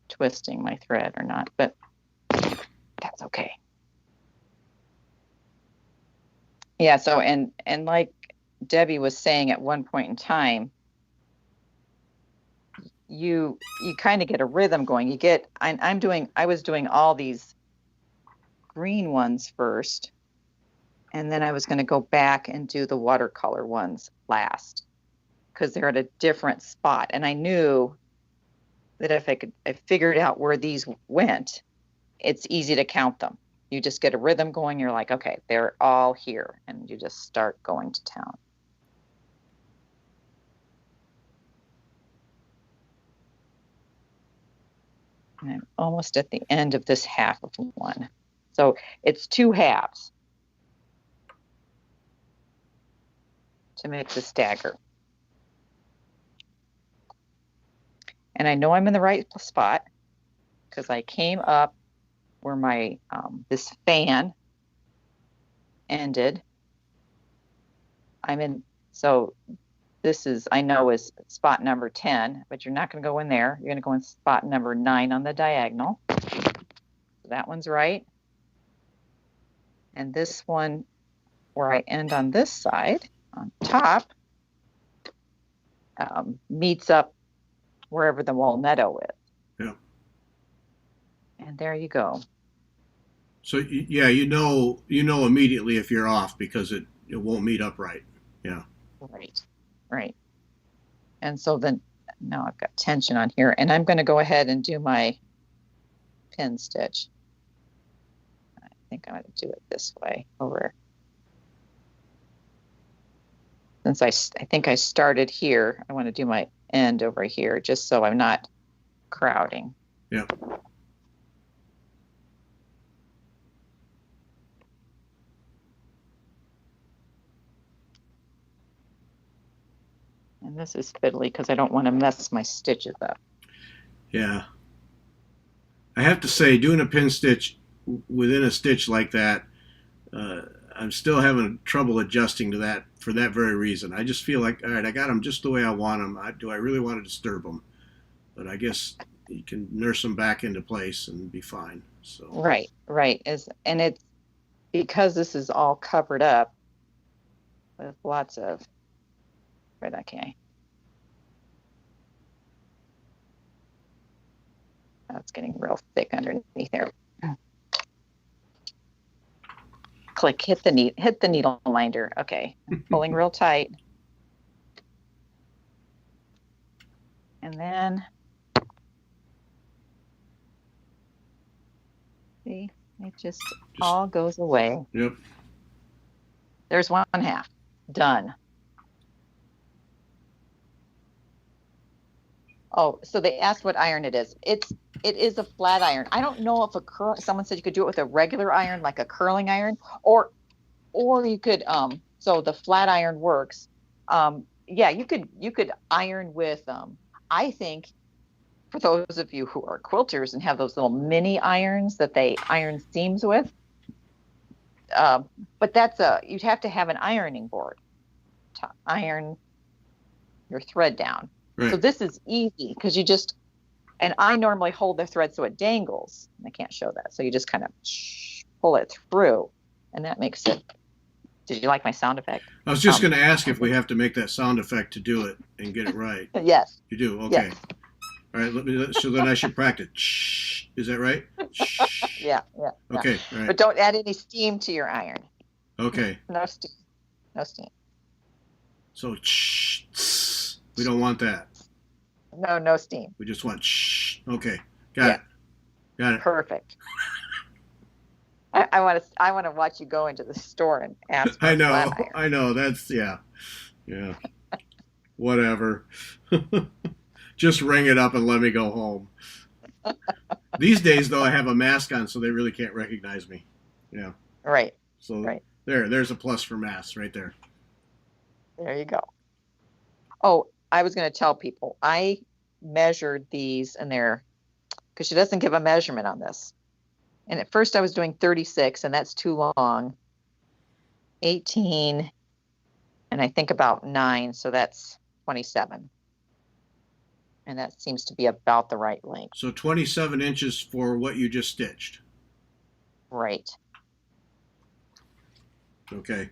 twisting my thread or not, but that's okay. Yeah, so and like Debbie was saying at one point in time, you kind of get a rhythm going. I was doing all these green ones first, and then I was going to go back and do the watercolor ones last because they're at a different spot. And I knew that if I figured out where these went, it's easy to count them. You just get a rhythm going. You're like, okay, they're all here. And you just start going to town. And I'm almost at the end of this half of one. So it's 2 halves to make the stagger. And I know I'm in the right spot because I came up where my this fan ended. So this is, I know, is spot number 10, but you're not going to go in there. You're going to go in spot number 9 on the diagonal. So that one's right. And this one, where I end on this side, on top, meets up wherever the walnutto is. Yeah. And there you go. So yeah, you know immediately if you're off because it won't meet up right. Yeah. Right. And so then now I've got tension on here, and I'm going to go ahead and do my pin stitch. I think I'm going to do it this way over. Since I think I started here, I want to do my end over here just so I'm not crowding. Yeah. And this is fiddly because I don't want to mess my stitches up. Yeah. I have to say, doing a pin stitch within a stitch like that, I'm still having trouble adjusting to that for that very reason. I just feel like, all right, I got them just the way I want them. Do I really want to disturb them? But I guess you can nurse them back into place and be fine. So Right. And it's because this is all covered up with lots of, right, okay. Now it's getting real thick underneath there. Click, hit the needle minder. Okay, I'm pulling real tight. And then, see, it just all goes away. Yep. There's 1/2 done. Oh, so they asked what iron it is. It is a flat iron. I don't know if someone said you could do it with a regular iron, like a curling iron, or you could, so the flat iron works. Yeah, you could iron with, I think for those of you who are quilters and have those little mini irons that they iron seams with, but you'd have to have an ironing board to iron your thread down. Right. So this is easy because and I normally hold the thread so it dangles. I can't show that. So you just kind of pull it through, and that makes it. Did you like my sound effect? I was just going to ask if we have to make that sound effect to do it and get it right. Yes. You do? Okay. Yes. All right. So then I should practice. Shh. Is that right? Shh. Yeah. Okay. All right. But don't add any steam to your iron. Okay. No steam. So shh. We don't want that. No steam. We just want shh. Okay. Got it. Perfect. I want to watch you go into the store and ask. I know. That's yeah. Whatever. Just ring it up and let me go home. These days, though, I have a mask on, so they really can't recognize me. Yeah. Right. So right. There's a plus for masks right there. There you go. Oh, I was going to tell people I measured these and because she doesn't give a measurement on this. And at first I was doing 36, and that's too long. 18, and I think about 9, so that's 27. And that seems to be about the right length. So 27 inches for what you just stitched. Right. Okay.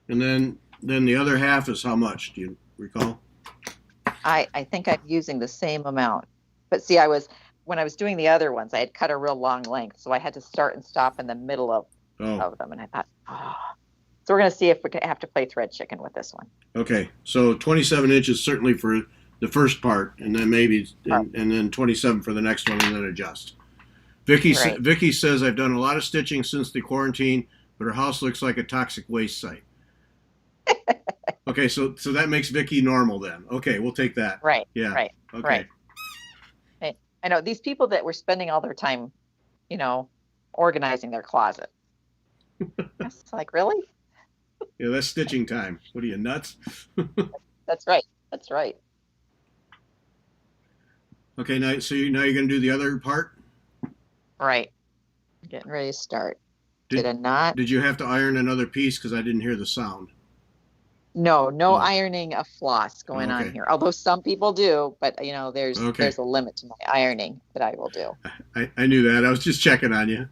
And then the other half is how much? Do you recall? I think I'm using the same amount. But see, when I was doing the other ones, I had cut a real long length, so I had to start and stop in the middle of them. And I thought, So we're going to see if we have to play thread chicken with this one. Okay, so 27 inches certainly for the first part, and then and then 27 for the next one, and then adjust. Vicky says, I've done a lot of stitching since the quarantine, but her house looks like a toxic waste site. Okay, so that makes Vicky normal then. Okay, we'll take that. Right. Yeah. Right. Okay. Right. I know these people that were spending all their time, organizing their closet. It's like, really? Yeah, that's stitching time. What are you, nuts? That's right. That's right. Okay, now now you're going to do the other part. Right. Getting ready to start. Did Did I not? Did you have to iron another piece? Because I didn't hear the sound. No, no Oh, ironing of floss going on okay. here. Although some people do, but Okay. there's a limit to my ironing that I will do. I knew that. I was just checking on you.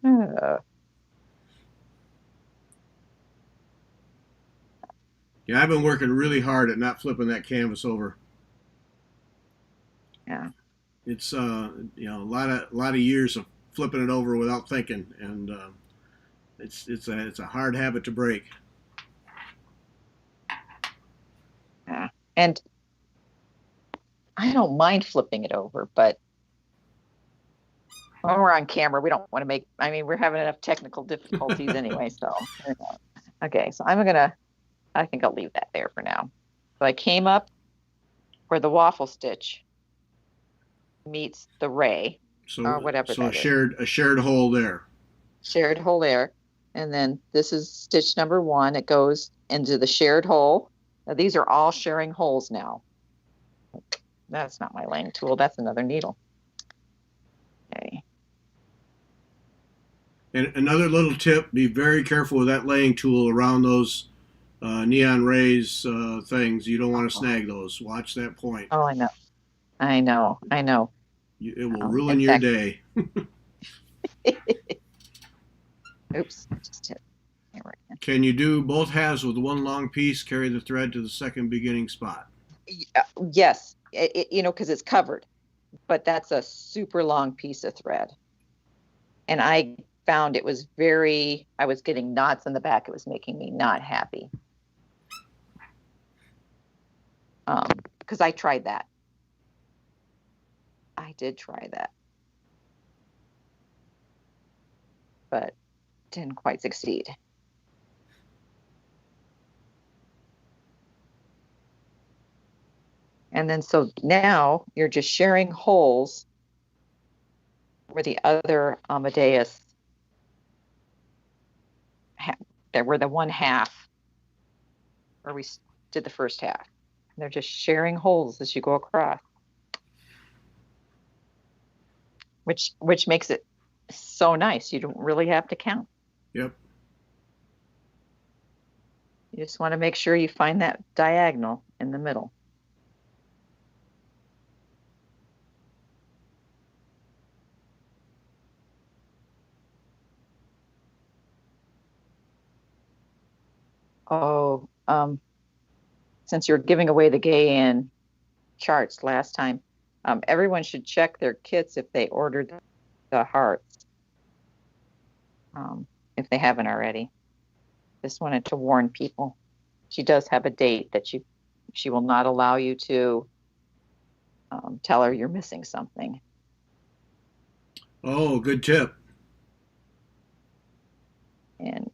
Uh, Yeah, I've been working really hard at not flipping that canvas over. yeah. It's a lot of years of flipping it over without thinking, and it's a hard habit to break. Yeah. And I don't mind flipping it over, but when we're on camera, we don't want to we're having enough technical difficulties anyway. So, okay. So I think I'll leave that there for now. So I came up where the waffle stitch meets the ray, or whatever So that is. a shared hole there. Shared hole there. And then this is stitch number 1. It goes into the shared hole. Now, these are all sharing holes now. That's not my laying tool. That's another needle. Okay. And another little tip: be very careful with that laying tool around those neon rays things. You don't want to snag those. Watch that point. Oh, I know. It will ruin In your fact, day. oops, just hit hammer again. Can you do both halves with one long piece? Carry the thread to the second beginning spot. Yes, because it's covered, but that's a super long piece of thread. And I found I was getting knots in the back. It was making me not happy. Because I tried that. I did try that, but didn't quite succeed. And then so now you're just sharing holes where the other Amadeus, that were the one half where we did the first half. And they're just sharing holes as you go across, which makes it so nice. You don't really have to count. Yep. You just want to make sure you find that diagonal in the middle. Oh, since you're giving away the Gay-In charts last time, everyone should check their kits if they ordered the hearts, if they haven't already. Just wanted to warn people. She does have a date that she will not allow you to tell her you're missing something. Oh, good tip. And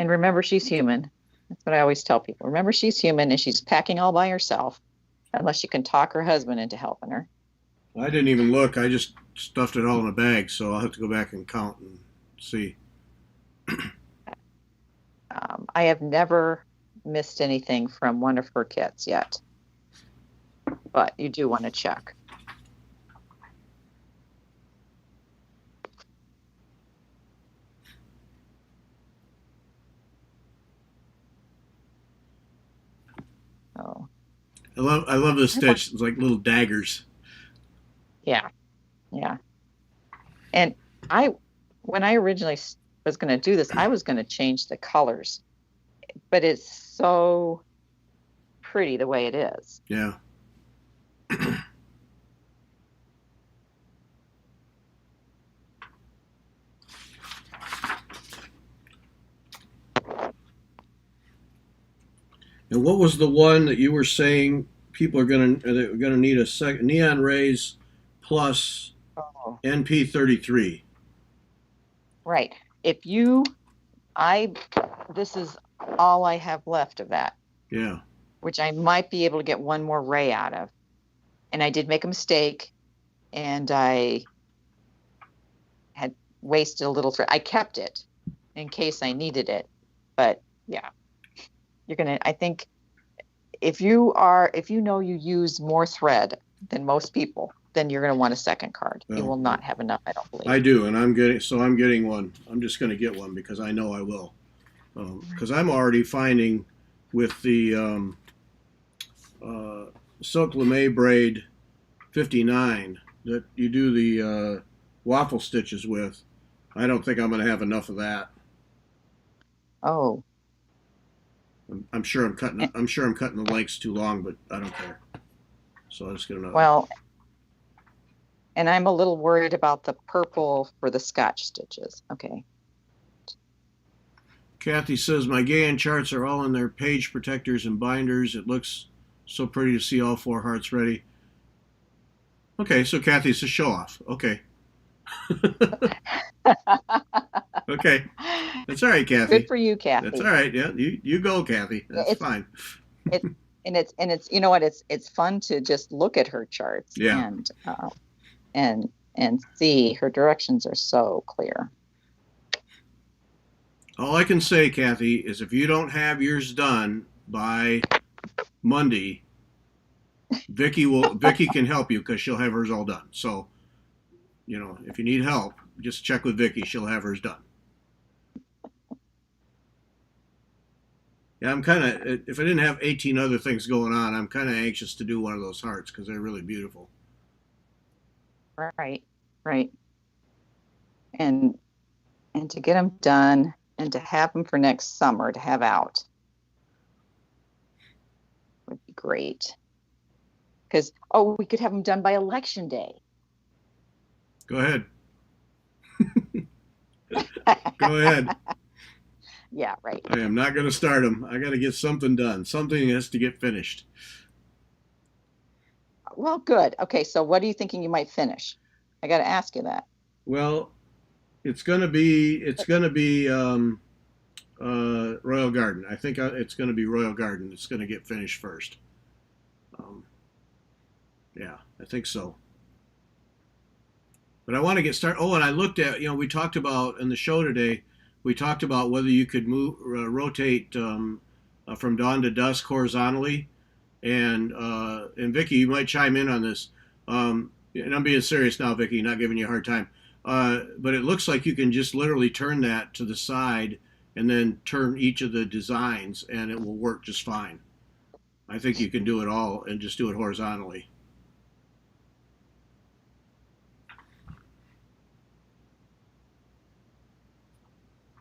remember, she's human. That's what I always tell people. Remember, she's human and she's packing all by herself, unless she can talk her husband into helping her. I didn't even look. I just stuffed it all in a bag, so I'll have to go back and count and see. I have never missed anything from one of her kits yet, but you do want to check. Oh, I love this stitch. It's like little daggers. yeah. And when I originally was going to do this, I was going to change the colors, but it's so pretty the way it is. Yeah. And what was the one that you were saying people are going to need a second neon rays plus NP33? Right. This is all I have left of that. Yeah. which I might be able to get one more ray out of. And I did make a mistake, and I had wasted a little thread. I kept it in case I needed it. But yeah, I think if you know you use more thread than most people, then you're going to want a second card. You will not have enough, I don't believe. I do, and I'm getting one. I'm just going to get one because I know I will. Because I'm already finding with the Silk Lame braid 59 that you do the waffle stitches with. I don't think I'm going to have enough of that. Oh. I'm sure I'm cutting the lengths too long, but I don't care. So I'll just get another. Well, and I'm a little worried about the purple for the Scotch stitches. Okay. Kathy says my Gayan charts are all in their page protectors and binders. It looks so pretty to see all 4 hearts ready. Okay, so Kathy's a show off. Okay. Okay. That's all right, Kathy. Good for you, Kathy. That's all right. Yeah, you go, Kathy. That's fine. It's you know what, it's fun to just look at her charts. Yeah. And see her directions are so clear. All I can say, Kathy, is if you don't have yours done by Monday, Vicky can help you because she'll have hers all done. So, if you need help, just check with Vicky. She'll have hers done. Yeah, I'm kind of, if I didn't have 18 other things going on, I'm kind of anxious to do one of those hearts because they're really beautiful. Right. And to get them done and to have them for next summer to have out would be great. Because, we could have them done by Election Day. Go ahead. Go ahead. Yeah, right. I am not going to start them. I got to get something done. Something has to get finished. Well, good. Okay, so what are you thinking you might finish? I got to ask you that. Well, it's going to be Royal Garden. I think it's going to be Royal Garden. It's going to get finished first. Yeah, I think so. But I want to get started. Oh, and I looked at, we talked about in the show today, we talked about whether you could rotate from dawn to dusk horizontally. And Vicky, you might chime in on this. And I'm being serious now, Vicky, not giving you a hard time. But it looks like you can just literally turn that to the side and then turn each of the designs, and it will work just fine. I think you can do it all and just do it horizontally.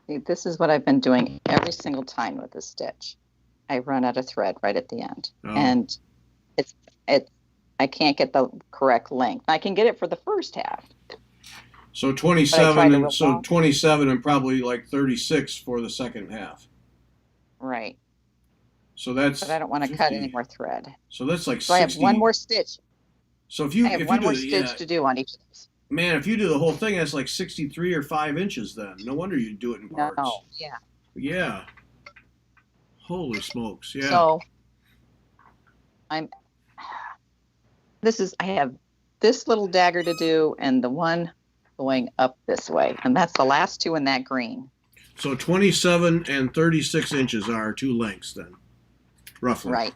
See, this is what I've been doing every single time with this stitch. I run out of thread right at the end, and I can't get the correct length. I can get it for the first half. So 27 and probably like 36 for the second half. Right. So that's. But I don't want to cut any more thread. So that's like 60. I have one more stitch. So if you I have one more stitch to do on each of those. Man, if you do the whole thing, that's like 63 or 5 inches then. No wonder you do it in parts. No, yeah. Yeah. Holy smokes, yeah. So I have this little dagger to do and the one going up this way. And that's the last 2 in that green. So 27 and 36 inches are 2 lengths then, roughly. Right.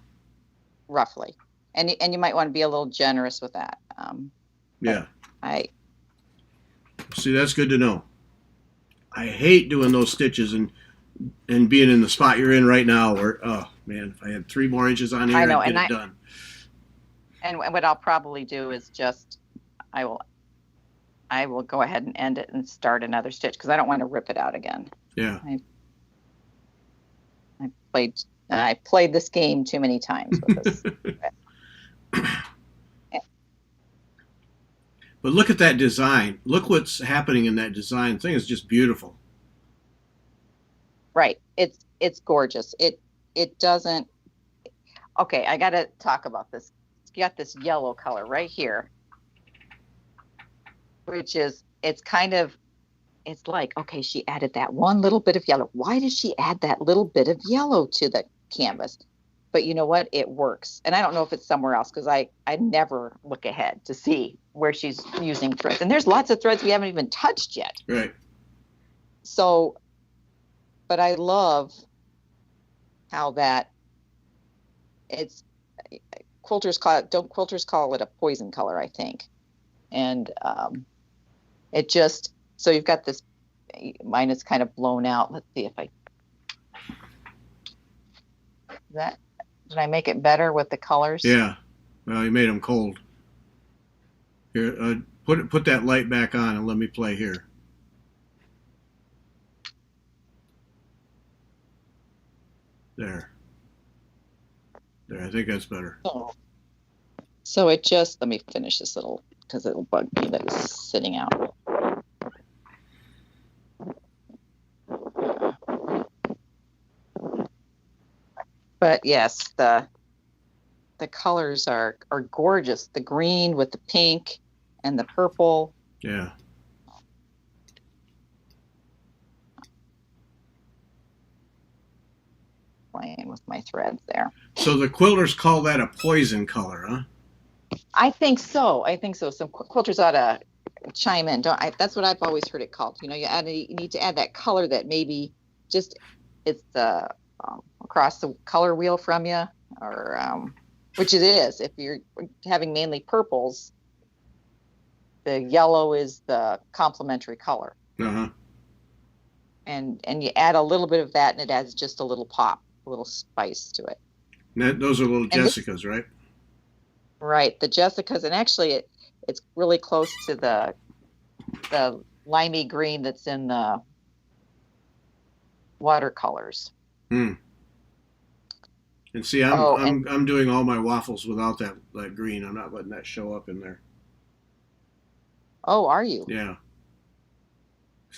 Roughly. And you might want to be a little generous with that. Yeah. See, that's good to know. I hate doing those stitches and being in the spot you're in right now where, oh, man, if I had 3 more inches on here, I'd get it done. And what I'll probably do is just, I will go ahead and end it and start another stitch because I don't want to rip it out again. Yeah. I played this game too many times with this. But look at that design. Look what's happening in that design. The thing is just beautiful. Right. It's gorgeous. It doesn't. Okay, I got to talk about this. It's got this yellow color right here, which is, it's like, okay, she added that one little bit of yellow. Why did she add that little bit of yellow to the canvas? but you know what? It works. And I don't know if it's somewhere else because I never look ahead to see where she's using threads. And there's lots of threads we haven't even touched yet. Right. So, but I love how that it's quilters call it a poison color, I think. And it just, so you've got this, mine is kind of blown out. Let's see if did I make it better with the colors? Yeah. Well, you made them cold. Here, put that light back on and let me play here. There. I think that's better. So it just, let me finish this little, because it'll bug me that it's sitting out. But yes, the colors are gorgeous. The green with the pink and the purple. Yeah. Playing with my threads there. So the quilters call that a poison color, huh? I think so. Some quilters ought to chime in. That's what I've always heard it called. You know, you need to add that color that maybe just it's across the color wheel from you, or which it is. If you're having mainly purples, the yellow is the complementary color. Uh-huh. And you add a little bit of that, and it adds just a little pop, a little spice to it. Those are little Jessicas, right? Right, the Jessicas, and actually it's really close to the limey green that's in the watercolors. Hmm. And see, I'm doing all my waffles without that green. I'm not letting that show up in there. Oh, are you? Yeah.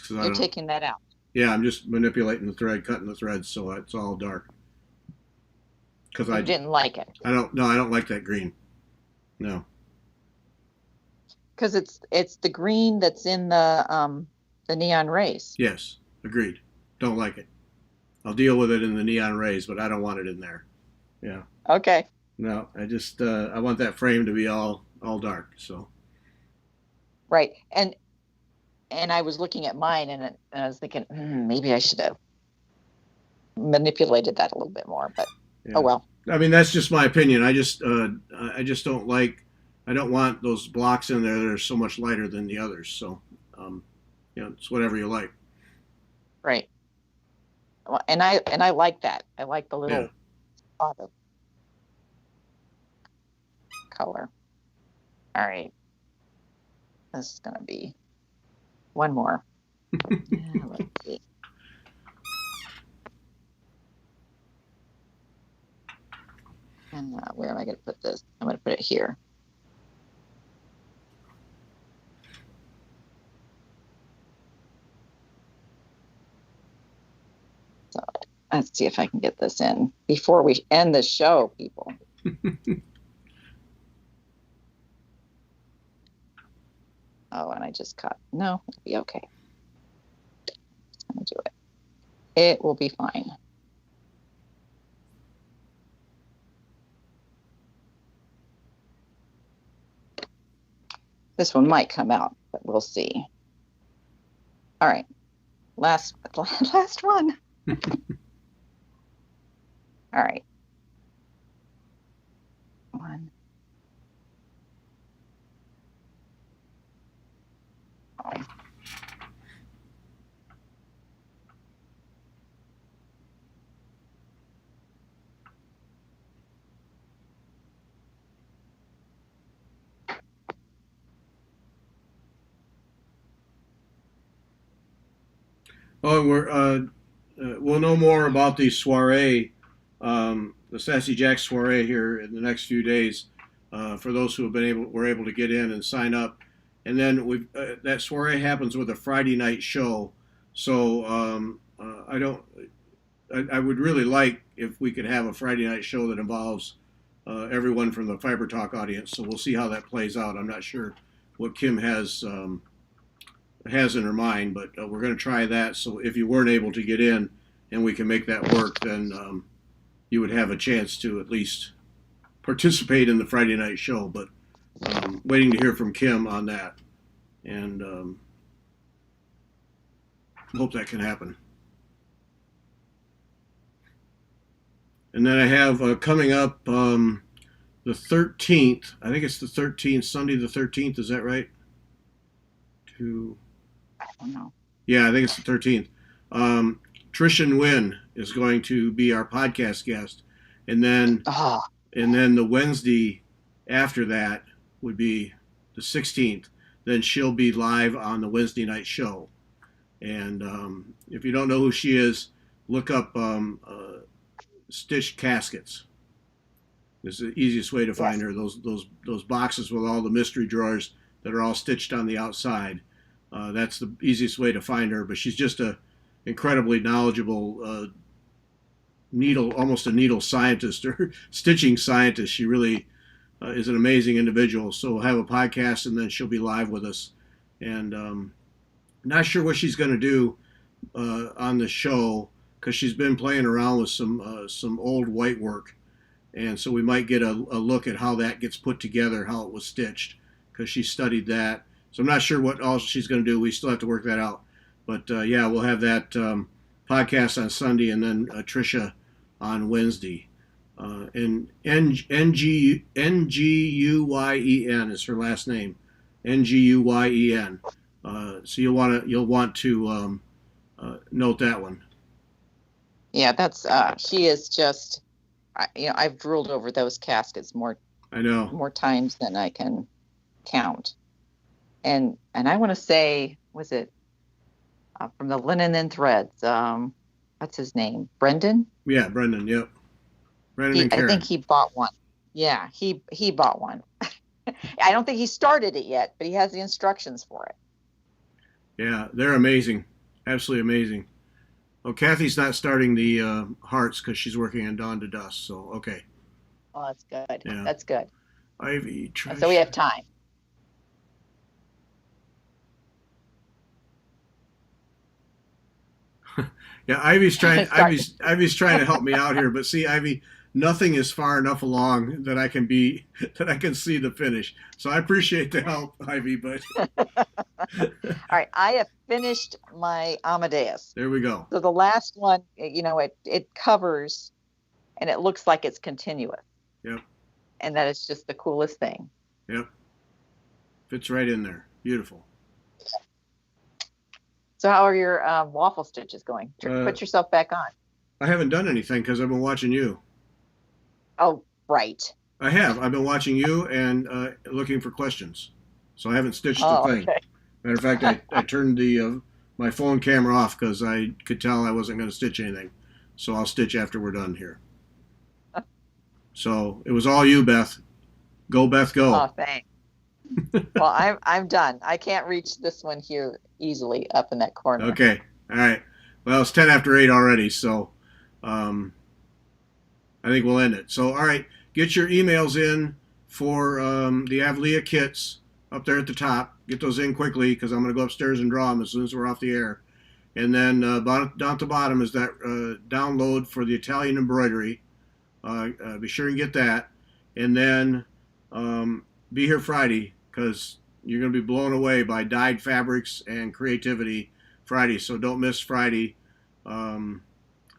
You're taking that out. Yeah, I'm just manipulating the thread, cutting the threads so it's all dark. Because I didn't like it. I don't like that green. No. Because it's the green that's in the neon rays. Yes, agreed. Don't like it. I'll deal with it in the neon rays, but I don't want it in there. Yeah. Okay. No, I just I want that frame to be all dark. So. Right, and I was looking at mine, and I was thinking maybe I should have manipulated that a little bit more, but yeah. Oh well. I mean, that's just my opinion. I just don't like. I don't want those blocks in there that are so much lighter than the others. So, it's whatever you like. Right. Well, and I like that. I like the little spot of color. All right. This is gonna be one more. Let's see. And where am I going to put this? I'm going to put it here. So let's see if I can get this in before we end the show, people. Oh, and I just cut. No, it'll be okay. I'm going to do it. It will be fine. This one might come out, but we'll see. All right, last one. All right. One. Oh, we'll know more about the soiree, the Sassy Jack soiree here in the next few days. For those who were able to get in and sign up, and then that soiree happens with a Friday night show. So I would really like if we could have a Friday night show that involves everyone from the Fiber Talk audience. So we'll see how that plays out. I'm not sure what Kim has in her mind, but we're going to try that. So if you weren't able to get in and we can make that work, then you would have a chance to at least participate in the Friday night show. But waiting to hear from Kim on that, and hope that can happen. And then I have coming up the 13th. I think it's the 13th, Sunday the 13th. Is that right? I don't know. Yeah, I think it's the 13th. Trish and Wynn is going to be our podcast guest, and then the Wednesday after that would be the 16th. Then she'll be live on the Wednesday night show. And if you don't know who she is, look up Stitched Caskets. It's the easiest way to find her. Those boxes with all the mystery drawers that are all stitched on the outside. That's the easiest way to find her. But she's just a incredibly knowledgeable almost a needle scientist or stitching scientist. She really is an amazing individual. So we'll have a podcast, and then she'll be live with us. And not sure what she's going to do on the show, because she's been playing around with some old white work, and so we might get a look at how that gets put together, how it was stitched, because she studied that. So I'm not sure what all she's going to do. We still have to work that out. But yeah, we'll have that podcast on Sunday, and then Tricia on Wednesday. And Nguyen is her last name, Nguyen. So you'll want to note that one. Yeah, that's she is just, I've drooled over those caskets more times than I can count. And I want to say, was it from the Linen and Threads? What's his name? Brendan? Yeah, Brendan. Yep. Brendan and Karen. I think he bought one. Yeah, he bought one. I don't think he started it yet, but he has the instructions for it. Yeah, they're amazing. Absolutely amazing. Oh, Kathy's not starting the hearts because she's working on Dawn to Dusk. So, okay. Oh, that's good. Yeah. That's good. Ivy, Trish. So we have time. Yeah, Ivy's trying to help me out here, but see, Ivy, nothing is far enough along that I can see the finish. So I appreciate the help, Ivy, but all right, I have finished my Amadeus. There we go. So the last one, it covers, and it looks like it's continuous. Yep. And that is just the coolest thing. Yep. Fits right in there. Beautiful. So how are your waffle stitches going? Put yourself back on. I haven't done anything because I've been watching you. Oh, right. I have. I've been watching you and looking for questions. So I haven't stitched a thing. Okay. Matter of fact, I turned my phone camera off because I could tell I wasn't going to stitch anything. So I'll stitch after we're done here. So it was all you, Beth. Go, Beth, go. Oh, thanks. Well, I'm done. I can't reach this one here easily up in that corner. Okay. All right. Well, it's 10 after 8 already, so I think we'll end it. So, all right, get your emails in for the Avlia kits up there at the top. Get those in quickly because I'm going to go upstairs and draw them as soon as we're off the air. And then down at the bottom is that download for the Italian embroidery. Be sure and get that. And then be here Friday because you're going to be blown away by dyed fabrics and creativity Friday. So don't miss Friday. And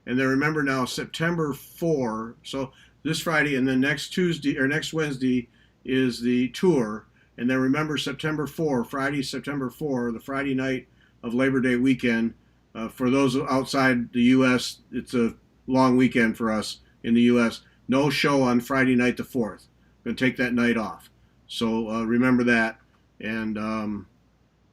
then remember now, September 4. So this Friday and then next Wednesday is the tour. And then remember September 4, Friday, September 4, the Friday night of Labor Day weekend. For those outside the U.S., it's a long weekend for us in the U.S. No show on Friday night the 4th. Going to take that night off. So remember that. And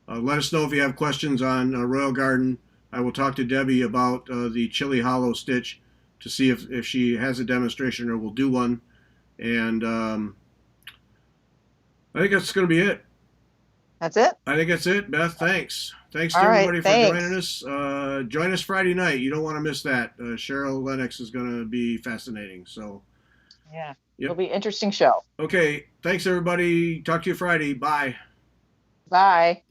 let us know if you have questions on Royal Garden. I will talk to Debbie about the Chili Hollow stitch to see if she has a demonstration or will do one. And I think that's going to be it. That's it? I think that's it. Beth, thanks. Thanks to All right, everybody thanks. for joining us. Join us Friday night. You don't want to miss that. Cheryl Lennox is going to be fascinating. So, Yeah. Yep. It'll be an interesting show. okay. Thanks, everybody. Talk to you Friday. Bye. Bye.